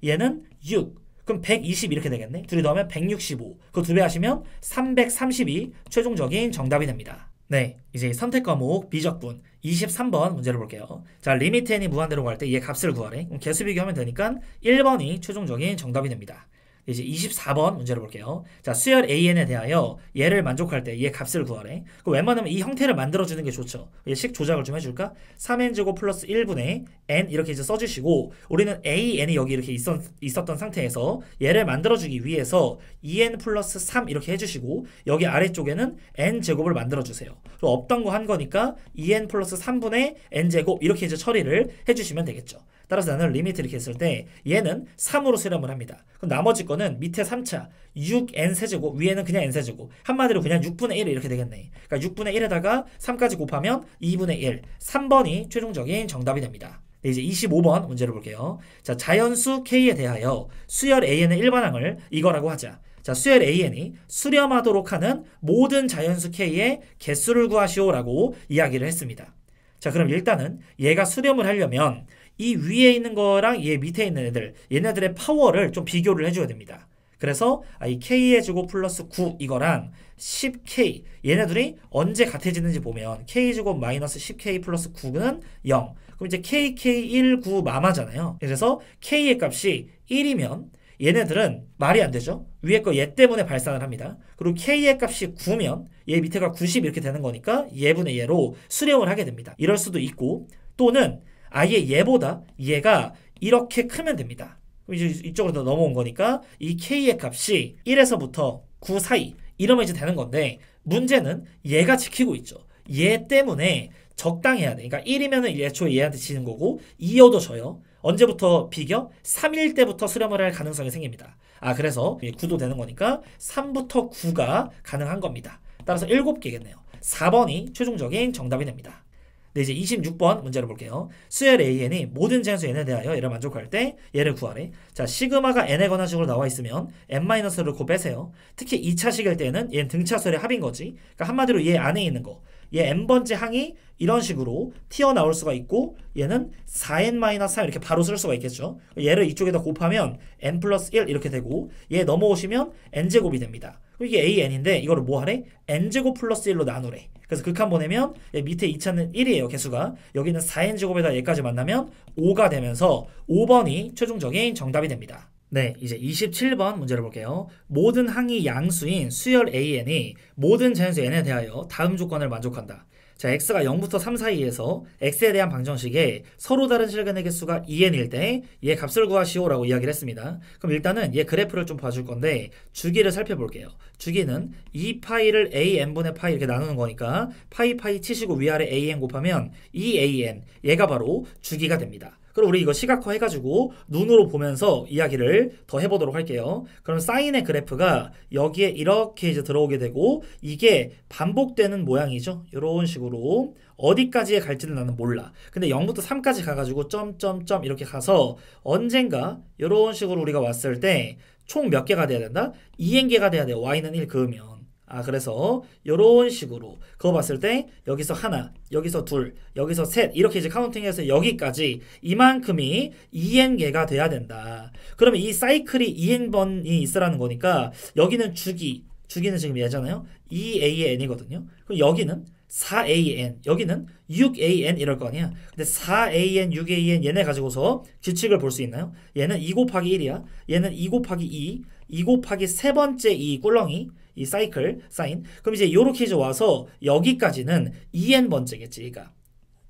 얘는 6. 그럼 120 이렇게 되겠네. 둘이 더하면 165. 그거 2배 하시면 332 최종적인 정답이 됩니다. 네, 이제 선택 과목 비적분 23번 문제를 볼게요. 자, 리미트 n이 무한대로 갈 때 얘 값을 구하래. 그럼 개수 비교하면 되니까 1번이 최종적인 정답이 됩니다. 이제 24번 문제를 볼게요. 자, 수열 AN에 대하여 얘를 만족할 때 얘 값을 구하래. 그럼 웬만하면 이 형태를 만들어주는 게 좋죠. 얘식 조작을 좀 해줄까? 3n제곱 플러스 1분의 n 이렇게 이제 써주시고, 우리는 AN이 여기 이렇게 있었던 상태에서 얘를 만들어주기 위해서 2n 플러스 3 이렇게 해주시고, 여기 아래쪽에는 n제곱을 만들어주세요. 그리고 없던 거 한 거니까 2n 플러스 3분의 n제곱 이렇게 이제 처리를 해주시면 되겠죠. 따라서 나는 리미트 이렇게 했을 때 얘는 3으로 수렴을 합니다. 그럼 나머지 거는 밑에 3차 6n 세제곱, 위에는 그냥 n 세제곱, 한마디로 그냥 6분의 1 이렇게 되겠네. 그러니까 6분의 1에다가 3까지 곱하면 2분의 1, 3번이 최종적인 정답이 됩니다. 네, 이제 25번 문제를 볼게요. 자, 자연수 K에 대하여 수열 AN의 일반항을 이거라고 하자. 자, 수열 AN이 수렴하도록 하는 모든 자연수 K의 개수를 구하시오라고 이야기를 했습니다. 자, 그럼 일단은 얘가 수렴을 하려면 이 위에 있는 거랑 얘 밑에 있는 애들, 얘네들의 파워를 좀 비교를 해줘야 됩니다. 그래서 이 K의 제곱 플러스 9 이거랑 10K 얘네들이 언제 같아지는지 보면 K제곱 마이너스 10K 플러스 9는 0. 그럼 이제 KK19 마마잖아요. 그래서 K의 값이 1이면 얘네들은 말이 안 되죠. 위에 거 얘 때문에 발산을 합니다. 그리고 K의 값이 9면 얘 밑에가 90 이렇게 되는 거니까 얘분의 얘로 수렴을 하게 됩니다. 이럴 수도 있고, 또는 아예 얘보다 얘가 이렇게 크면 됩니다. 이제 이쪽으로 더 넘어온 거니까 이 K의 값이 1에서부터 9 사이 이러면 이제 되는 건데, 문제는 얘가 지키고 있죠. 얘 때문에 적당해야 돼. 그러니까 1이면은 애초에 얘한테 지는 거고 2여도 져요. 언제부터 비교? 3일 때부터 수렴을 할 가능성이 생깁니다. 그래서 9도 되는 거니까 3부터 9가 가능한 겁니다. 따라서 7개겠네요. 4번이 최종적인 정답이 됩니다. 네, 이제 26번 문제를 볼게요. 수열 AN이 모든 제한수 n에 대하여 얘를 만족할 때 얘를 구하래. 자, 시그마가 n에 관한 식으로 나와 있으면 n-를 곧 빼세요. 특히 2차식일 때는 얘는 등차수열의 합인 거지. 그러니까 한마디로 얘 안에 있는 거. 얘 n번째 항이 이런 식으로 튀어나올 수가 있고 얘는 4n-3 이렇게 바로 쓸 수가 있겠죠. 얘를 이쪽에다 곱하면 n 플러스 1 이렇게 되고 얘 넘어오시면 n제곱이 됩니다. 이게 an인데 이거를 뭐 하래? n제곱 플러스 1로 나누래. 그래서 극한 보내면 얘 밑에 2차는 1이에요. 개수가. 여기는 4n제곱에다 얘까지 만나면 5가 되면서 5번이 최종적인 정답이 됩니다. 네, 이제 27번 문제를 볼게요. 모든 항이 양수인 수열 AN이 모든 자연수 n에 대하여 다음 조건을 만족한다. 자, x가 0부터 3 사이에서 x에 대한 방정식에 서로 다른 실근의 개수가 2n일 때 얘 값을 구하시오라고 이야기를 했습니다. 그럼 일단은 얘 그래프를 좀 봐줄 건데 주기를 살펴볼게요. 주기는 2파이를 an분의 파이 이렇게 나누는 거니까 파이 치시고 위아래 an 곱하면 2an 얘가 바로 주기가 됩니다. 그럼 우리 이거 시각화 해가지고 눈으로 보면서 이야기를 더 해보도록 할게요. 그럼 사인의 그래프가 여기에 이렇게 이제 들어오게 되고 이게 반복되는 모양이죠. 이런 식으로 어디까지에 갈지는 나는 몰라. 근데 0부터 3까지 가가지고 점점점 이렇게 가서 언젠가 이런 식으로 우리가 왔을 때 총 몇 개가 돼야 된다? 2n개가 돼야 돼요. y는 1 그으면. 그래서 이런 식으로 그거 봤을 때 여기서 하나, 여기서 둘, 여기서 셋 이렇게 이제 카운팅해서 여기까지 이만큼이 2n개가 돼야 된다. 그러면 이 사이클이 2n번이 있으라는 거니까 여기는 주기는 지금 얘잖아요. 2an이거든요. 그럼 여기는 4an, 여기는 6an 이럴 거 아니야. 근데 4an, 6an 얘네 가지고서 규칙을 볼 수 있나요? 얘는 2 곱하기 1이야. 얘는 2 곱하기 2 곱하기 세 번째 이 꿀렁이 이 사이클, 사인. 그럼 이제 요렇게 이제 와서 여기까지는 2n번째겠지. 그러니까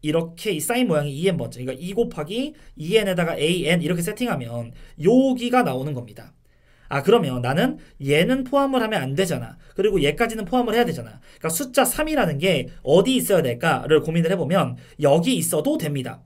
이렇게 이 사인 모양이 2n번째. 그러니까 2 곱하기 2n에다가 an 이렇게 세팅하면 여기가 나오는 겁니다. 그러면 나는 얘는 포함을 하면 안 되잖아. 그리고 얘까지는 포함을 해야 되잖아. 그러니까 숫자 3이라는 게 어디 있어야 될까를 고민을 해보면 여기 있어도 됩니다.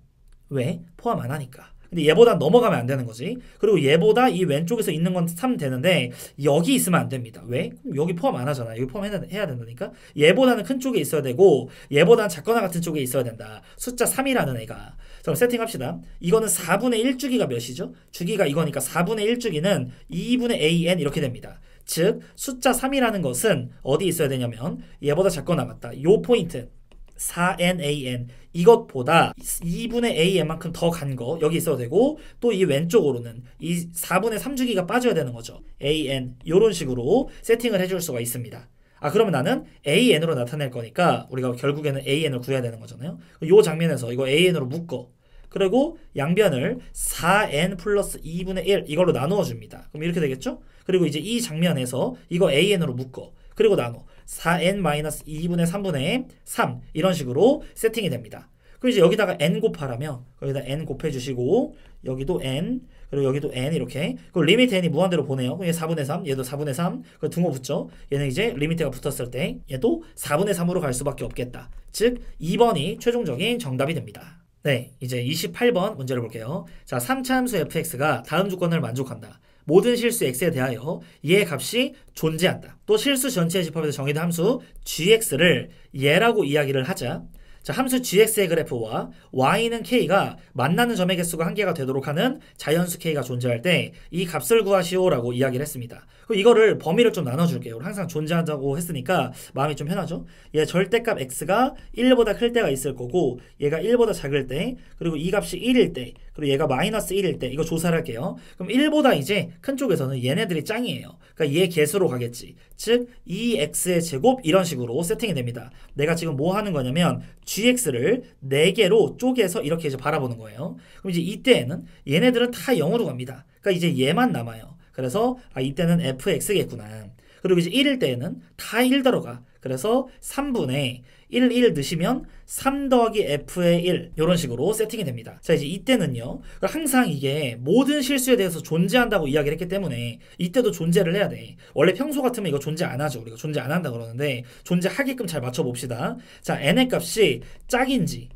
왜? 포함 안 하니까. 근데 얘보다 넘어가면 안 되는 거지. 그리고 얘보다 이 왼쪽에서 있는 건 3 되는데 여기 있으면 안 됩니다. 왜? 그럼 여기 포함 안 하잖아. 여기 포함해야 된다니까. 얘보다는 큰 쪽에 있어야 되고 얘보다는 작거나 같은 쪽에 있어야 된다. 숫자 3이라는 애가. 그럼 세팅합시다. 이거는 4분의 1 주기가 몇이죠? 주기가 이거니까 4분의 1 주기는 2분의 an 이렇게 됩니다. 즉 숫자 3이라는 것은 어디 있어야 되냐면 얘보다 작거나 같다. 요 포인트 4nan 이것보다 2분의 an만큼 더 간 거 여기 있어도 되고 또 이 왼쪽으로는 이 4분의 3주기가 빠져야 되는 거죠. an 이런 식으로 세팅을 해줄 수가 있습니다. 그러면 나는 an으로 나타낼 거니까 우리가 결국에는 an을 구해야 되는 거잖아요. 이 장면에서 이거 an으로 묶어. 그리고 양변을 4n 플러스 2분의 1 이걸로 나누어 줍니다. 그럼 이렇게 되겠죠? 그리고 이제 이 장면에서 이거 an으로 묶어. 그리고 나눠 4n-2분의 3분의 3 이런 식으로 세팅이 됩니다. 그럼 이제 여기다가 n 곱하라며 여기다 n 곱해주시고 여기도 n 그리고 여기도 n 이렇게 그리고 리미트 n이 무한대로 보내요. 얘 4분의 3 얘도 4분의 3 그 등호 붙죠. 얘는 이제 리미트가 붙었을 때 얘도 4분의 3으로 갈 수밖에 없겠다. 즉 2번이 최종적인 정답이 됩니다. 네, 이제 28번 문제를 볼게요. 자, 3차 함수 fx가 다음 조건을 만족한다. 모든 실수 x에 대하여 얘의 값이 존재한다. 또 실수 전체의 집합에서 정의된 함수 gx를 얘라고 이야기를 하자. 자, 함수 gx의 그래프와 y는 k가 만나는 점의 개수가 한 개가 되도록 하는 자연수 k가 존재할 때 이 값을 구하시오라고 이야기를 했습니다. 그럼 이거를 범위를 좀 나눠줄게요. 항상 존재한다고 했으니까 마음이 좀 편하죠. 얘 절대값 x가 1보다 클 때가 있을 거고 얘가 1보다 작을 때 그리고 이 값이 1일 때 그리고 얘가 마이너스 1일 때 이거 조사를 할게요. 그럼 1보다 이제 큰 쪽에서는 얘네들이 짱이에요. 그러니까 얘 개수로 가겠지. 즉 2x의 제곱 이런 식으로 세팅이 됩니다. 내가 지금 뭐 하는 거냐면 gx를 4개로 쪼개서 이렇게 이제 바라보는 거예요. 그럼 이제 이때에는 얘네들은 다 0으로 갑니다. 그러니까 이제 얘만 남아요. 그래서 이때는 fx겠구나. 그리고 이제 1일 때에는 다 1 들어가. 그래서 3분의 1 넣으시면 3 더하기 f의 1 이런 식으로 세팅이 됩니다. 자, 이제 이때는요. 항상 이게 모든 실수에 대해서 존재한다고 이야기를 했기 때문에 이때도 존재를 해야 돼. 원래 평소 같으면 이거 존재 안 하죠. 우리가 존재 안 한다 그러는데 존재하게끔 잘 맞춰봅시다. 자, n의 값이 짝인지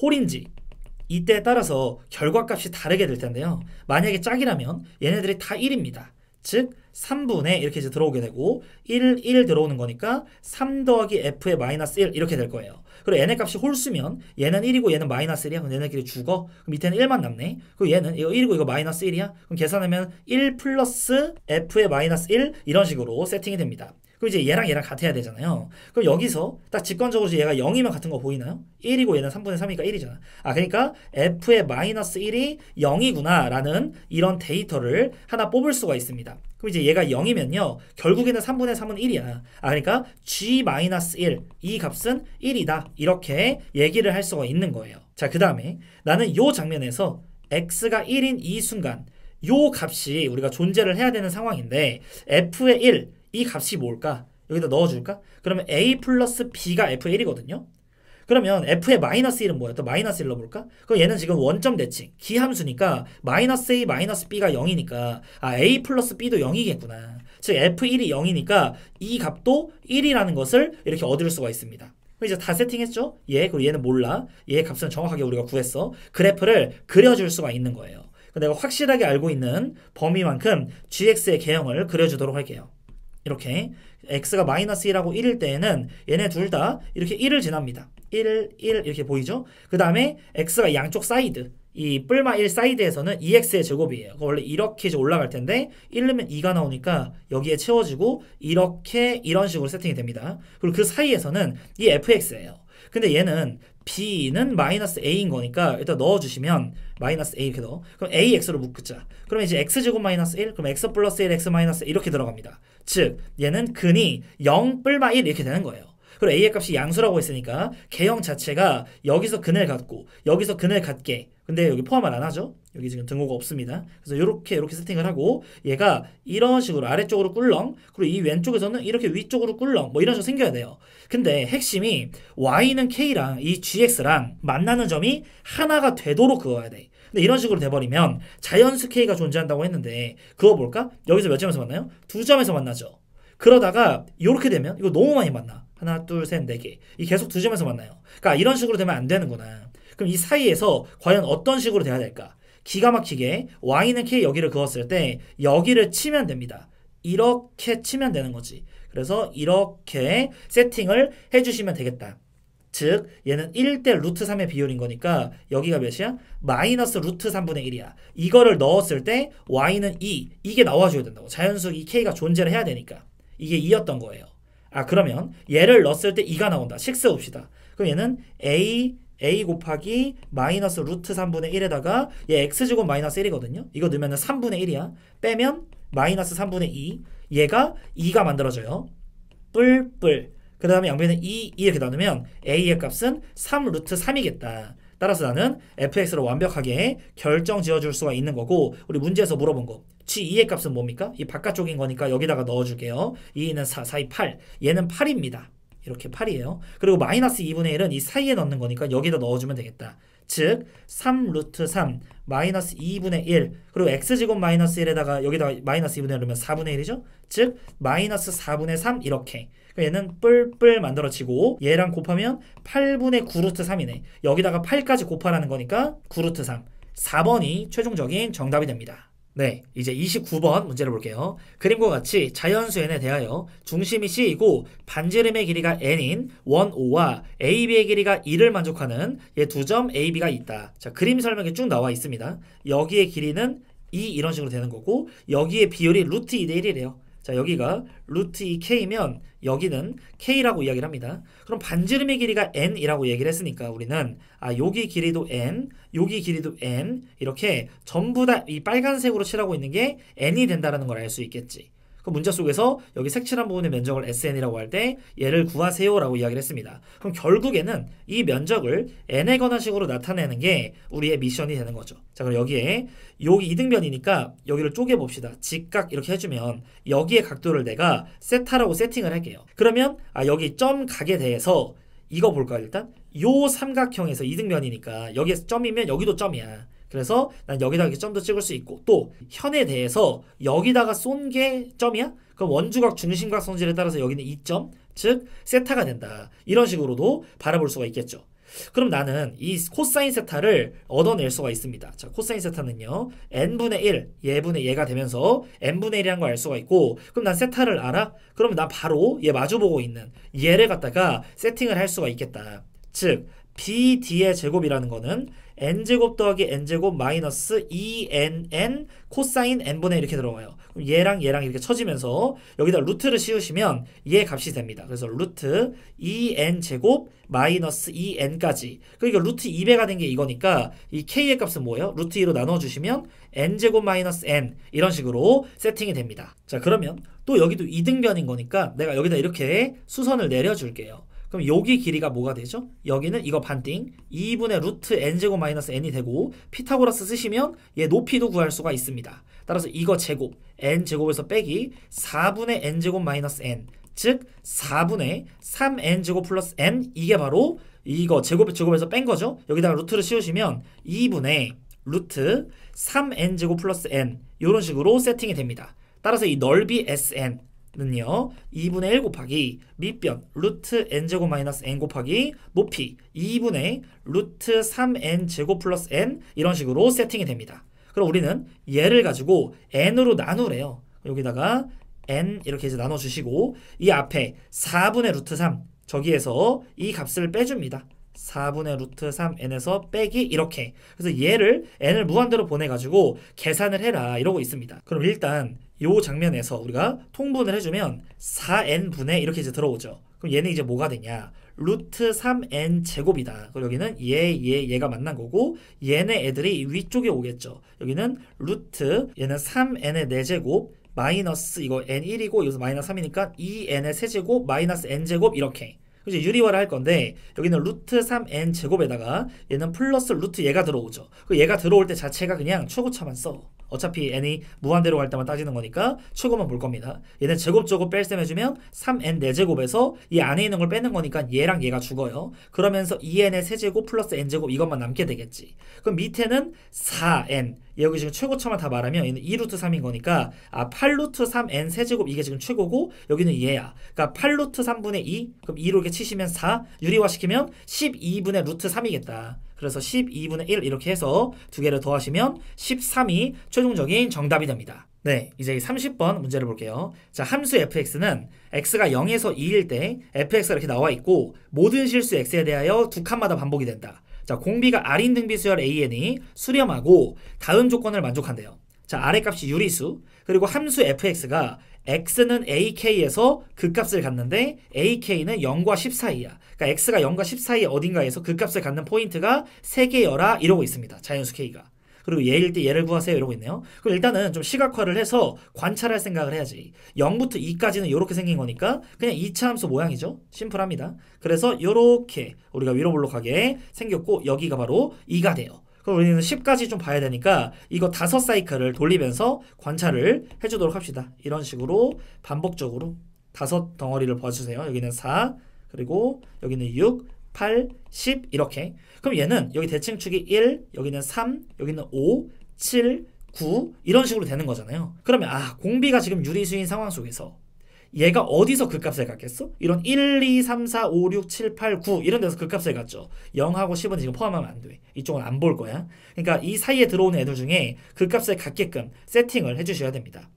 홀인지 이때에 따라서 결과값이 다르게 될 텐데요. 만약에 짝이라면 얘네들이 다 1입니다. 즉 3분의 이렇게 이제 들어오게 되고 1 들어오는 거니까 3 더하기 f의 마이너스 1 이렇게 될 거예요. 그리고 얘네 값이 홀수면 얘는 1이고 얘는 마이너스 1이야. 그럼 얘네끼리 죽어. 그럼 밑에는 1만 남네. 그리고 얘는 이거 1이고 이거 마이너스 1이야. 그럼 계산하면 1 플러스 f의 마이너스 1 이런 식으로 세팅이 됩니다. 그럼 이제 얘랑 같아야 되잖아요. 그럼 여기서 딱 직관적으로 얘가 0이면 같은 거 보이나요? 1이고 얘는 3분의 3이니까 1이잖아. 그러니까 f의 마이너스 1이 0이구나 라는 이런 데이터를 하나 뽑을 수가 있습니다. 그럼 이제 얘가 0이면요. 결국에는 3분의 3은 1이야. 그러니까 g-1 이 값은 1이다. 이렇게 얘기를 할 수가 있는 거예요. 자, 그 다음에 나는 요 장면에서 x가 1인 이 순간 요 값이 우리가 존재를 해야 되는 상황인데 f의 1 이 값이 뭘까? 여기다 넣어줄까? 그러면 a 플러스 b가 f의 1이거든요. 그러면 f의 마이너스 1은 뭐야? 또 마이너스 1 넣어볼까? 그럼 얘는 지금 원점 대칭, 기함수니까 마이너스 a 마이너스 b가 0이니까 a 플러스 b도 0이겠구나. 즉 f1이 0이니까 이 값도 1이라는 것을 이렇게 얻을 수가 있습니다. 이제 다 세팅했죠? 그리고 얘는 몰라. 얘 값은 정확하게 우리가 구했어. 그래프를 그려줄 수가 있는 거예요. 내가 확실하게 알고 있는 범위만큼 gx의 개형을 그려주도록 할게요. 이렇게 x가 마이너스 1하고 1일 때에는 얘네 둘 다 이렇게 1을 지납니다. 1 이렇게 보이죠? 그 다음에 x가 양쪽 사이드 이 뿔마 1 사이드에서는 2x의 제곱이에요. 원래 이렇게 이제 올라갈 텐데 1 넣으면 2가 나오니까 여기에 채워지고 이렇게 이런 식으로 세팅이 됩니다. 그리고 그 사이에서는 이 fx예요. 근데 얘는 b는 마이너스 a인 거니까 일단 넣어주시면 마이너스 a 이렇게 넣어. 그럼 ax로 묶자. 그러면 이제 x제곱 마이너스 1 그럼 x 플러스 1 x 마이너스 1 이렇게 들어갑니다. 즉 얘는 근이 0 뿔마 1 이렇게 되는 거예요. 그리고 a의 값이 양수라고 했으니까 개형 자체가 여기서 근을 갖고 여기서 근을 갖게. 근데 여기 포함을 안 하죠. 여기 지금 등호가 없습니다. 그래서 이렇게 세팅을 하고 얘가 이런 식으로 아래쪽으로 꿀렁 그리고 이 왼쪽에서는 이렇게 위쪽으로 꿀렁 뭐 이런 식으로 생겨야 돼요. 근데 핵심이 y는 k랑 이 gx랑 만나는 점이 하나가 되도록 그어야 돼. 근데 이런 식으로 돼버리면 자연수 k가 존재한다고 했는데 그거 볼까? 여기서 몇 점에서 만나요? 2점에서 만나죠. 그러다가 이렇게 되면 이거 너무 많이 만나. 하나, 둘, 셋, 네 개. 이 계속 2점에서 만나요. 그러니까 이런 식으로 되면 안 되는구나. 그럼 이 사이에서 과연 어떤 식으로 돼야 될까? 기가 막히게 y는 k 여기를 그었을 때 여기를 치면 됩니다. 이렇게 치면 되는 거지. 그래서 이렇게 세팅을 해주시면 되겠다. 즉 얘는 1대 루트 3의 비율인 거니까 여기가 몇이야? 마이너스 루트 3분의 1이야. 이거를 넣었을 때 y는 2 이게 나와줘야 된다고. 자연수 이 k가 존재를 해야 되니까. 이게 2였던 거예요. 그러면 얘를 넣었을 때 2가 나온다. 식세 봅시다. 그럼 얘는 a 곱하기 마이너스 루트 3분의 1에다가 얘 x제곱 마이너스 1이거든요. 이거 넣으면 3분의 1이야. 빼면 마이너스 3분의 2 얘가 2가 만들어져요. 뿔뿔 그 다음에 양변에 2 이렇게 나누면 a의 값은 3 루트 3이겠다. 따라서 나는 fx로 완벽하게 결정 지어줄 수가 있는 거고 우리 문제에서 물어본 거 g2의 값은 뭡니까? 이 바깥쪽인 거니까 여기다가 넣어줄게요. 2는 4, 4이 8 얘는 8입니다. 이렇게 8이에요. 그리고 마이너스 2분의 1은 이 사이에 넣는 거니까 여기다 넣어주면 되겠다. 즉 3 루트 3 마이너스 2분의 1 그리고 x제곱 마이너스 1에다가 여기다가 마이너스 2분의 1 넣으면 4분의 1이죠. 즉 마이너스 4분의 3 이렇게 얘는 뿔뿔 만들어지고 얘랑 곱하면 8분의 9 루트 3이네. 여기다가 8까지 곱하라는 거니까 9 루트 3 4번이 최종적인 정답이 됩니다. 네, 이제 29번 문제를 볼게요. 그림과 같이 자연수 n에 대하여 중심이 c이고 반지름의 길이가 n인 원 O와 AB의 길이가 2를 만족하는 얘 두 점 AB가 있다. 자, 그림 설명이 쭉 나와 있습니다. 여기의 길이는 2 이런 식으로 되는 거고 여기의 비율이 루트 2대 1이래요. 자, 여기가 루트 2k면 여기는 k라고 이야기를 합니다. 그럼 반지름의 길이가 n이라고 얘기를 했으니까 우리는 여기 길이도 n, 여기 길이도 n 이렇게 전부 다 이 빨간색으로 칠하고 있는 게 n이 된다는 걸 알 수 있겠지. 그 문자 속에서 여기 색칠한 부분의 면적을 SN이라고 할 때 얘를 구하세요라고 이야기를 했습니다. 그럼 결국에는 이 면적을 n에 관한 식으로 나타내는 게 우리의 미션이 되는 거죠. 자, 그럼 여기에 여기 이등변이니까 여기를 쪼개봅시다. 직각 이렇게 해주면 여기의 각도를 내가 세타라고 세팅을 할게요. 그러면 여기 점 각에 대해서 이거 볼까요? 일단 요 삼각형에서 이등변이니까 여기에서 점이면 여기도 점이야. 그래서 난 여기다가 이렇게 점도 찍을 수 있고 또 현에 대해서 여기다가 쏜 게 점이야? 그럼 원주각 중심각 성질에 따라서 여기는 2점 즉 세타가 된다. 이런 식으로도 바라볼 수가 있겠죠. 그럼 나는 이 코사인 세타를 얻어낼 수가 있습니다. 자, 코사인 세타는요, n분의 1, 얘분의 얘가 되면서 n분의 1이라는 걸 알 수가 있고, 그럼 난 세타를 알아? 그러면 난 바로 얘 마주보고 있는 얘를 갖다가 세팅을 할 수가 있겠다. 즉, BD의 제곱이라는 거는 n제곱 더하기 n제곱 마이너스 2nn 코사인 n분의 1 이렇게 들어가요. 그럼 얘랑 얘랑 이렇게 쳐지면서 여기다 루트를 씌우시면 얘 값이 됩니다. 그래서 루트 2n제곱 마이너스 2n까지. 그러니까 루트 2배가 된 게 이거니까 이 k의 값은 뭐예요? 루트 2로 나눠주시면 n제곱 마이너스 n 이런 식으로 세팅이 됩니다. 자, 그러면 또 여기도 이등변인 거니까 내가 여기다 이렇게 수선을 내려줄게요. 그럼 여기 길이가 뭐가 되죠? 여기는 이거 반띵 2분의 루트 n제곱 마이너스 n이 되고, 피타고라스 쓰시면 얘 높이도 구할 수가 있습니다. 따라서 이거 제곱 n제곱에서 빼기 4분의 n제곱 마이너스 n, 즉 4분의 3n제곱 플러스 n, 이게 바로 이거 제곱에서 뺀 거죠. 여기다가 루트를 씌우시면 2분의 루트 3n제곱 플러스 n 이런 식으로 세팅이 됩니다. 따라서 이 넓이 sn 는요 2분의 1 곱하기 밑변 루트 n제곱 마이너스 n 곱하기 높이 2분의 루트 3n 제곱 플러스 n 이런 식으로 세팅이 됩니다. 그럼 우리는 얘를 가지고 n으로 나누래요. 여기다가 n 이렇게 이제 나눠주시고, 이 앞에 4분의 루트 3 저기에서 이 값을 빼줍니다. 4분의 루트 3n에서 빼기 이렇게. 그래서 얘를 n을 무한대로 보내가지고 계산을 해라 이러고 있습니다. 그럼 일단 요 장면에서 우리가 통분을 해주면 4n분의 이렇게 이제 들어오죠. 그럼 얘는 이제 뭐가 되냐? 루트 3n 제곱이다. 그리고 여기는 얘가 만난 거고, 얘네 애들이 위쪽에 오겠죠. 여기는 루트 얘는 3n의 4제곱 마이너스 이거 n1이고 여기서 마이너스 3이니까 2n의 세제곱 마이너스 n제곱 이렇게. 이제 유리화를 할 건데 여기는 루트 3n 제곱에다가 얘는 플러스 루트 얘가 들어오죠. 그 얘가 들어올 때 자체가 그냥 최고차만 써. 어차피 n이 무한대로 갈 때만 따지는 거니까 최고만 볼 겁니다. 얘는 제곱 뺄셈 해주면 3n 4제곱에서 이 안에 있는 걸 빼는 거니까 얘랑 얘가 죽어요. 그러면서 2n의 세제곱 플러스 n제곱 이것만 남게 되겠지. 그럼 밑에는 4n, 여기 지금 최고차만 다 말하면 얘는 2루트 3인 거니까 8루트 3n 세제곱 이게 지금 최고고, 여기는 얘야. 그러니까 8루트 3분의 2, 그럼 2로 이렇게 치시면 4, 유리화시키면 12분의 루트 3이겠다. 그래서 12분의 1 이렇게 해서 두 개를 더하시면 13이 최종적인 정답이 됩니다. 네, 이제 30번 문제를 볼게요. 자, 함수 fx는 x가 0에서 2일 때 fx가 이렇게 나와 있고, 모든 실수 x에 대하여 두 칸마다 반복이 된다. 자, 공비가 r인 등비수열 an이 수렴하고 다음 조건을 만족한대요. 자, 아래 값이 유리수, 그리고 함수 fx가 x는 ak에서 그 값을 갖는데 ak는 0과 10 사이야. 그러니까 x가 0과 10 사이 어딘가에서 그 값을 갖는 포인트가 3개여라 이러고 있습니다. 자연수 k가. 그리고 얘일 때 얘를 구하세요 이러고 있네요. 그럼 일단은 좀 시각화를 해서 관찰할 생각을 해야지. 0부터 2까지는 이렇게 생긴 거니까 그냥 2차 함수 모양이죠. 심플합니다. 그래서 이렇게 우리가 위로 볼록하게 생겼고, 여기가 바로 2가 돼요. 그럼 우리는 10까지 좀 봐야 되니까 이거 5사이클을 돌리면서 관찰을 해주도록 합시다. 이런 식으로 반복적으로 5덩어리를 봐주세요. 여기는 4, 그리고 여기는 6, 8, 10 이렇게. 그럼 얘는 여기 대칭축이 1, 여기는 3, 여기는 5, 7, 9 이런 식으로 되는 거잖아요. 그러면 공비가 지금 유리수인 상황 속에서 얘가 어디서 그 값을 갖겠어? 이런 1, 2, 3, 4, 5, 6, 7, 8, 9 이런 데서 그 값을 갖죠. 0하고 10은 지금 포함하면 안 돼. 이쪽은 안 볼 거야. 그러니까 이 사이에 들어오는 애들 중에 그 값을 갖게끔 세팅을 해주셔야 됩니다.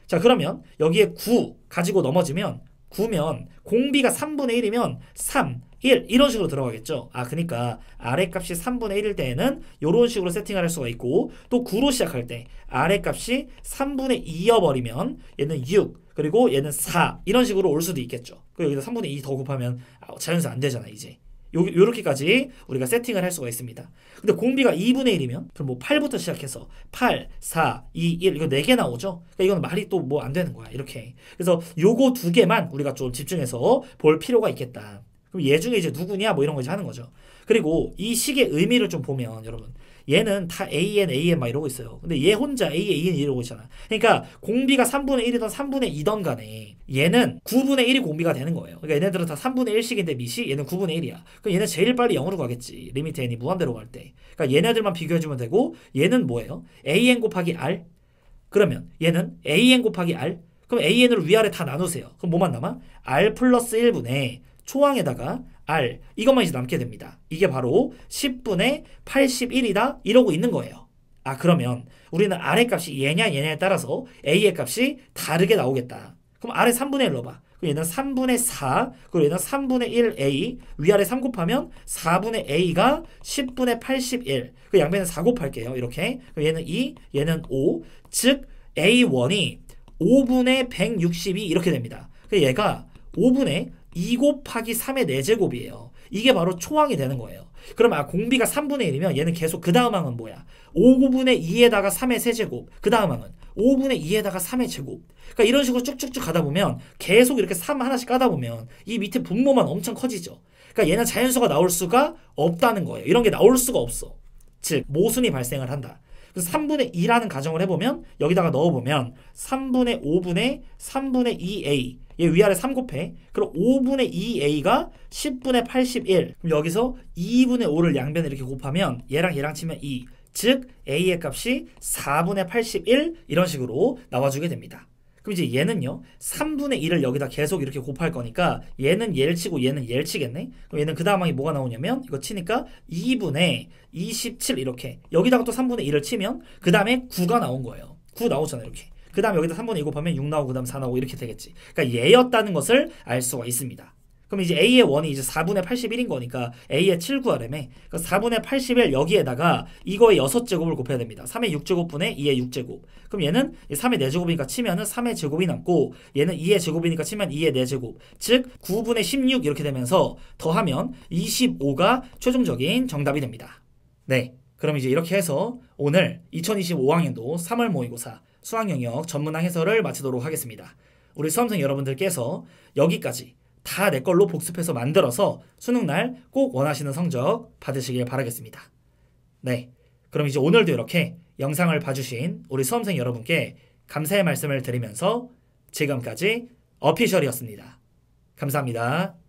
자, 그러면 여기에 9 가지고 넘어지면 9면 공비가 3분의 1이면 3, 1 이런 식으로 들어가겠죠. 그러니까 아래 값이 3분의 1일 때에는 이런 식으로 세팅을 할 수가 있고, 또 9로 시작할 때 아래 값이 3분의 2여버리면 얘는 6, 그리고 얘는 4 이런 식으로 올 수도 있겠죠. 그리고 여기다 3분의 2 더 곱하면 자연수 안 되잖아 이제. 요렇게까지 우리가 세팅을 할 수가 있습니다. 근데 공비가 2분의 1이면 그럼 뭐 8부터 시작해서 8, 4, 2, 1 이거 4개 나오죠? 그러니까 이건 말이 또 뭐 안 되는 거야 이렇게. 그래서 요거 2개만 우리가 좀 집중해서 볼 필요가 있겠다. 그럼 얘 중에 이제 누구냐 뭐 이런 거 이제 하는 거죠. 그리고 이 식의 의미를 좀 보면 여러분, 얘는 다 AN 막 이러고 있어요. 근데 얘 혼자 AN 이러고 있잖아. 그러니까 공비가 3분의 1이든 3분의 2든 간에 얘는 9분의 1이 공비가 되는 거예요. 그러니까 얘네들은 다 3분의 1씩인데 밑이 얘는 9분의 1이야. 그럼 얘는 제일 빨리 0으로 가겠지. 리미트 n이 무한대로 갈 때. 그러니까 얘네들만 비교해주면 되고, 얘는 뭐예요? AN 곱하기 R. 그러면 얘는 AN 곱하기 R. 그럼 AN을 위아래 다 나누세요. 그럼 뭐만 남아? R 플러스 1분의 초항에다가 R 이것만 이제 남게 됩니다. 이게 바로 10분의 81이다 이러고 있는 거예요. 아 그러면 우리는 R의 값이 얘냐 얘냐에 따라서 A의 값이 다르게 나오겠다. 그럼 R의 3분의 1 넣어봐. 그럼 얘는 3분의 4 그리고 얘는 3분의 1 A 위아래 3 곱하면 4분의 A가 10분의 81 그 양변에 4 곱할게요. 이렇게 그럼 얘는 2 얘는 5 즉 A1이 5분의 162 이렇게 됩니다. 그래서 얘가 5분의 2 곱하기 3의 4제곱이에요. 이게 바로 초항이 되는 거예요. 그러면 공비가 3분의 1이면 얘는 계속 그 다음 항은 뭐야? 5분의 2에다가 3의 세제곱 그 다음 항은 5분의 2에다가 3의 제곱. 그러니까 이런 식으로 쭉쭉쭉 가다 보면 계속 이렇게 3 하나씩 까다 보면 이 밑에 분모만 엄청 커지죠. 그러니까 얘는 자연수가 나올 수가 없다는 거예요. 이런 게 나올 수가 없어. 즉 모순이 발생을 한다. 그래서 3분의 2라는 가정을 해보면 여기다가 넣어보면 3분의 5분의 3분의 2a 얘 위아래 3 곱해. 그럼 5분의 2a가 10분의 81. 그럼 여기서 2분의 5를 양변에 이렇게 곱하면 얘랑 치면 2. 즉 a의 값이 4분의 81 이런 식으로 나와주게 됩니다. 그럼 이제 얘는요 3분의 2를 여기다 계속 이렇게 곱할 거니까 얘는 얘를 치고 얘는 얘를 치겠네. 그럼 얘는 그 다음 항이 뭐가 나오냐면 이거 치니까 2분의 27 이렇게 여기다가 또 3분의 2를 치면 그 다음에 9가 나온 거예요. 9 나오잖아 이렇게. 그 다음 여기다 3분의 2 곱하면 6 나오고 그 다음 4 나오고 이렇게 되겠지. 그러니까 얘였다는 것을 알 수가 있습니다. 그럼 이제 A의 1이 이제 4분의 81인 거니까 A의 7 구하려면 4분의 81 여기에다가 이거의 6제곱을 곱해야 됩니다. 3의 6제곱분의 2의 6제곱. 그럼 얘는 3의 4제곱이니까 치면은 3의 제곱이 남고 얘는 2의 제곱이니까 치면 2의 4제곱. 즉 9분의 16 이렇게 되면서 더하면 25가 최종적인 정답이 됩니다. 네. 그럼 이제 이렇게 해서 오늘 2025학년도 3월 모의고사 수학영역 전문항 해설을 마치도록 하겠습니다. 우리 수험생 여러분들께서 여기까지 다 내 걸로 복습해서 만들어서 수능날 꼭 원하시는 성적 받으시길 바라겠습니다. 네, 그럼 이제 오늘도 이렇게 영상을 봐주신 우리 수험생 여러분께 감사의 말씀을 드리면서 지금까지 어피셜이었습니다. 감사합니다.